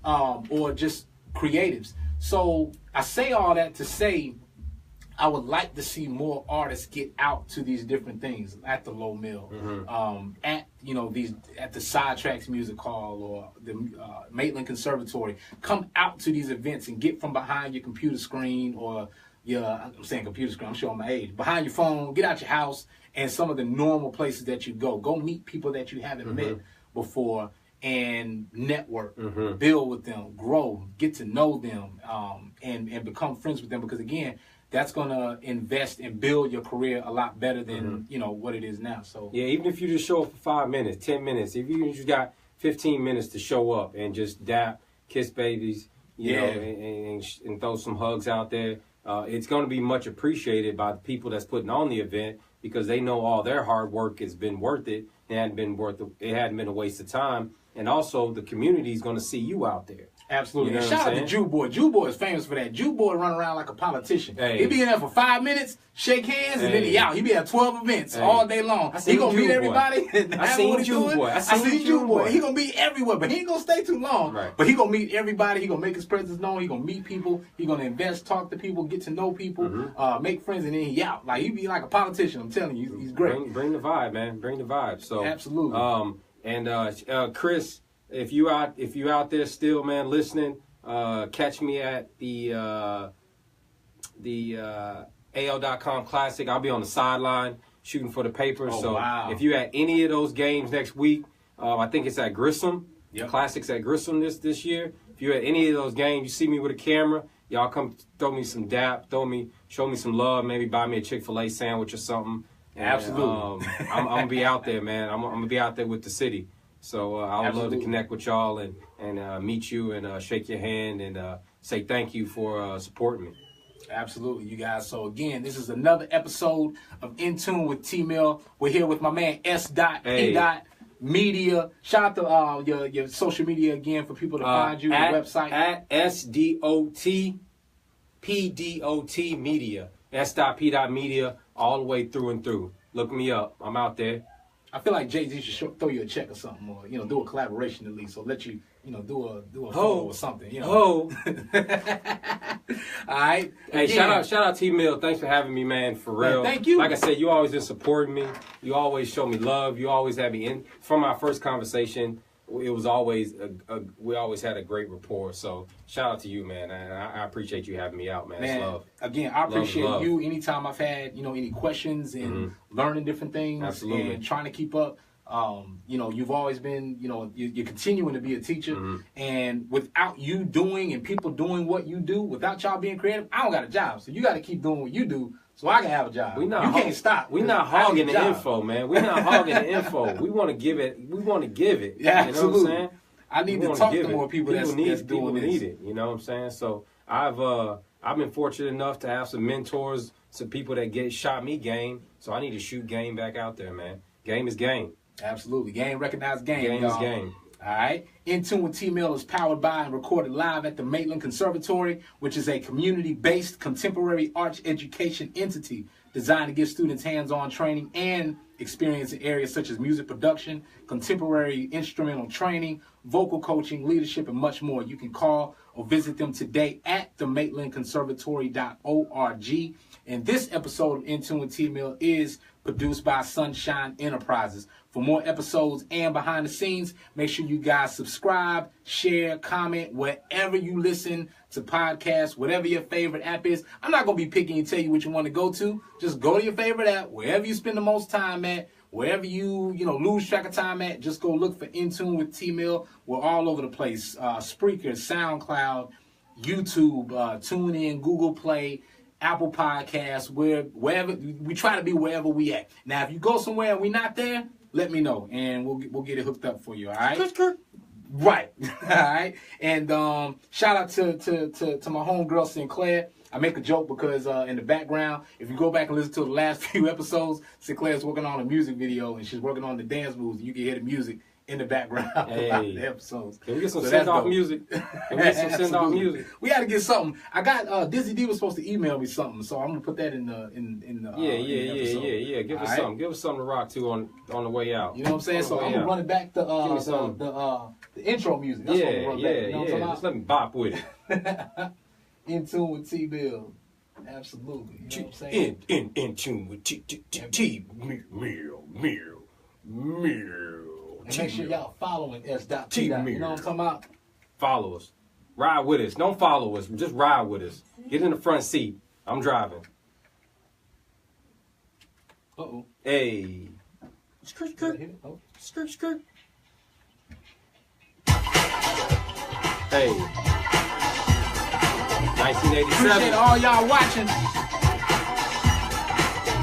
Speaker 4: or just creatives. So I say all that to say I would like to see more artists get out to these different things at the Low Mill, at the Side Tracks Music Hall or the Maitland Conservatory. Come out to these events and get from behind your computer screen or I'm saying computer screen, I'm showing my age. Behind your phone, get out your house and some of the normal places that you go. Go meet people that you haven't met before and network, build with them, grow, get to know them, and become friends with them. Because again, that's going to invest and build your career a lot better than, what it is now. So
Speaker 2: yeah, even if you just show up for 5 minutes, 10 minutes, if you just got 15 minutes to show up and just dap, kiss babies, and throw some hugs out there, it's going to be much appreciated by the people that's putting on the event, because they know all their hard work has been worth it. It hadn't been a waste of time. And also the community is going to see you out there.
Speaker 4: Absolutely.
Speaker 2: You know
Speaker 4: Shout
Speaker 2: what I'm
Speaker 4: out to
Speaker 2: saying?
Speaker 4: Jew Boy. Jew Boy is famous for that. Jew Boy run around like a politician.
Speaker 2: Hey.
Speaker 4: He be in there for 5 minutes, shake hands, and then he
Speaker 2: Hey.
Speaker 4: out. He be at 12 events
Speaker 2: Hey.
Speaker 4: all day long.
Speaker 2: I
Speaker 4: He
Speaker 2: seen
Speaker 4: gonna
Speaker 2: Jew
Speaker 4: meet
Speaker 2: Boy.
Speaker 4: everybody. And
Speaker 2: I
Speaker 4: have
Speaker 2: seen
Speaker 4: what he
Speaker 2: Jew
Speaker 4: doing.
Speaker 2: Boy. I seen
Speaker 4: Jew
Speaker 2: Jew
Speaker 4: Boy.
Speaker 2: Boy.
Speaker 4: He gonna be everywhere, but he ain't gonna stay too long.
Speaker 2: Right.
Speaker 4: But he gonna meet everybody. He gonna make his presence known. He gonna meet people. He gonna invest, talk to people, get to know people, make friends, and then he out. Like he be like a politician. I'm telling you, he's great.
Speaker 2: Bring the vibe, man. Bring the vibe. So
Speaker 4: Absolutely.
Speaker 2: Chris, if you out there still, man, listening, catch me at the AL.com Classic. I'll be on the sideline shooting for the paper.
Speaker 4: Oh,
Speaker 2: so
Speaker 4: wow.
Speaker 2: if you at any of those games next week, I think it's at Grissom.
Speaker 4: Yep.
Speaker 2: Classics at Grissom this year. If you're at any of those games, you see me with a camera, y'all come throw me some dap, show me some love, maybe buy me a Chick-fil-A sandwich or something. And,
Speaker 4: Absolutely.
Speaker 2: I'm gonna be out there, man. I'm gonna be out there with the city. So I would love
Speaker 4: Absolutely.
Speaker 2: to connect with y'all and meet you and shake your hand and say thank you for supporting me.
Speaker 4: Absolutely, you guys. So again, this is another episode of In Tune with T-Mill. We're here with my man sdotpdotmedia. Shout out to your social media again for people to find you, your website.
Speaker 2: At sdotpdotmedia. S.P.Media all the way through and through. Look me up. I'm out there.
Speaker 4: I feel like Jay-Z should throw you a check or something, or do a collaboration at least, or let you do a photo or something.
Speaker 2: Oh.
Speaker 4: All right.
Speaker 2: Hey,
Speaker 4: Again,
Speaker 2: shout out T-Mill. Thanks for having me, man. For real.
Speaker 4: Man, thank you.
Speaker 2: Like I said, you always been supporting me. You always show me love. You always have me in. From our first conversation, it was always we always had a great rapport. So shout out to you, man. And I appreciate you having me out, man. It's love.
Speaker 4: Again, I appreciate
Speaker 2: love.
Speaker 4: you. Anytime I've had any questions and learning different things,
Speaker 2: Absolutely.
Speaker 4: and trying to keep up. You've always been, you're continuing to be a teacher, and without you doing and people doing what you do, without y'all being creative, I don't got a job. So you got to keep doing what you do so I can have a job. You can't stop.
Speaker 2: We're not hogging the info, man. We're not hogging the info. We want to give it. Yeah,
Speaker 4: You know
Speaker 2: absolutely.
Speaker 4: what I'm saying? I need to talk to more people that's doing
Speaker 2: people
Speaker 4: this.
Speaker 2: need it. You know what I'm saying? So I've been fortunate enough to have some mentors, some people that shot me game. So I need to shoot game back out there, man. Game is game.
Speaker 4: Absolutely. Game recognized game.
Speaker 2: Game is
Speaker 4: y'all.
Speaker 2: game.
Speaker 4: All right. In Tune with T-Mill is powered by and recorded live at the Maitland Conservatory, which is a community-based contemporary arts education entity designed to give students hands-on training and experience in areas such as music production, contemporary instrumental training, vocal coaching, leadership, and much more. You can call or visit them today at themaitlandconservatory.org. And this episode of In Tune with T-Mill is produced by Sunshine Enterprises. For more episodes and behind the scenes, make sure you guys subscribe, share, comment, wherever you listen to podcasts, whatever your favorite app is. I'm not going to be picky and tell you which you want to go to. Just go to your favorite app, wherever you spend the most time at, wherever you lose track of time at. Just go look for In Tune with T-Mill. We're all over the place. Spreaker, SoundCloud, YouTube, TuneIn, Google Play, Apple Podcasts, wherever we try to be, wherever we at. Now, if you go somewhere and we're not there, let me know and we'll get it hooked up for you. All right. Right. All right. And shout out to my homegirl Sinclair. I make a joke because in the background, if you go back and listen to the last few episodes, Sinclair's working on a music video and she's working on the dance moves. And you can hear the music in the background throughout the episodes.
Speaker 2: Can we get some send-off music? Can we get some send-off music?
Speaker 4: We got to get something. I got Dizzy D was supposed to email me something, so I'm gonna put that in the episode.
Speaker 2: Yeah. Give us something. Give us something to rock to on the way out.
Speaker 4: You know what I'm saying? So I'm gonna run it back to the intro music. That's what I'm gonna run back. You know what I'm
Speaker 2: Just let me bop with it.
Speaker 4: In Tune with T-Mill. Absolutely. You know what I'm saying?
Speaker 2: In tune with T-Mill.
Speaker 4: And make sure y'all following S.P. You know what I'm talking about?
Speaker 2: Follow us. Ride with us. Don't follow us. Just ride with us. Get in the front seat. I'm driving.
Speaker 4: Uh-oh.
Speaker 2: Hey.
Speaker 4: Skirt. Oh.
Speaker 2: Skirt. Hey. 1987.
Speaker 4: Appreciate all y'all watching.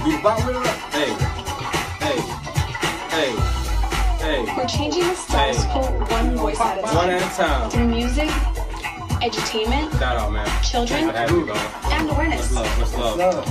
Speaker 4: You about with it?
Speaker 2: Hey.
Speaker 1: We're changing the status quo one voice at a time.
Speaker 2: One at a time.
Speaker 1: Through music, edutainment,
Speaker 2: Shout out, man.
Speaker 1: children,
Speaker 2: I had to go.
Speaker 1: and awareness.
Speaker 2: Much love.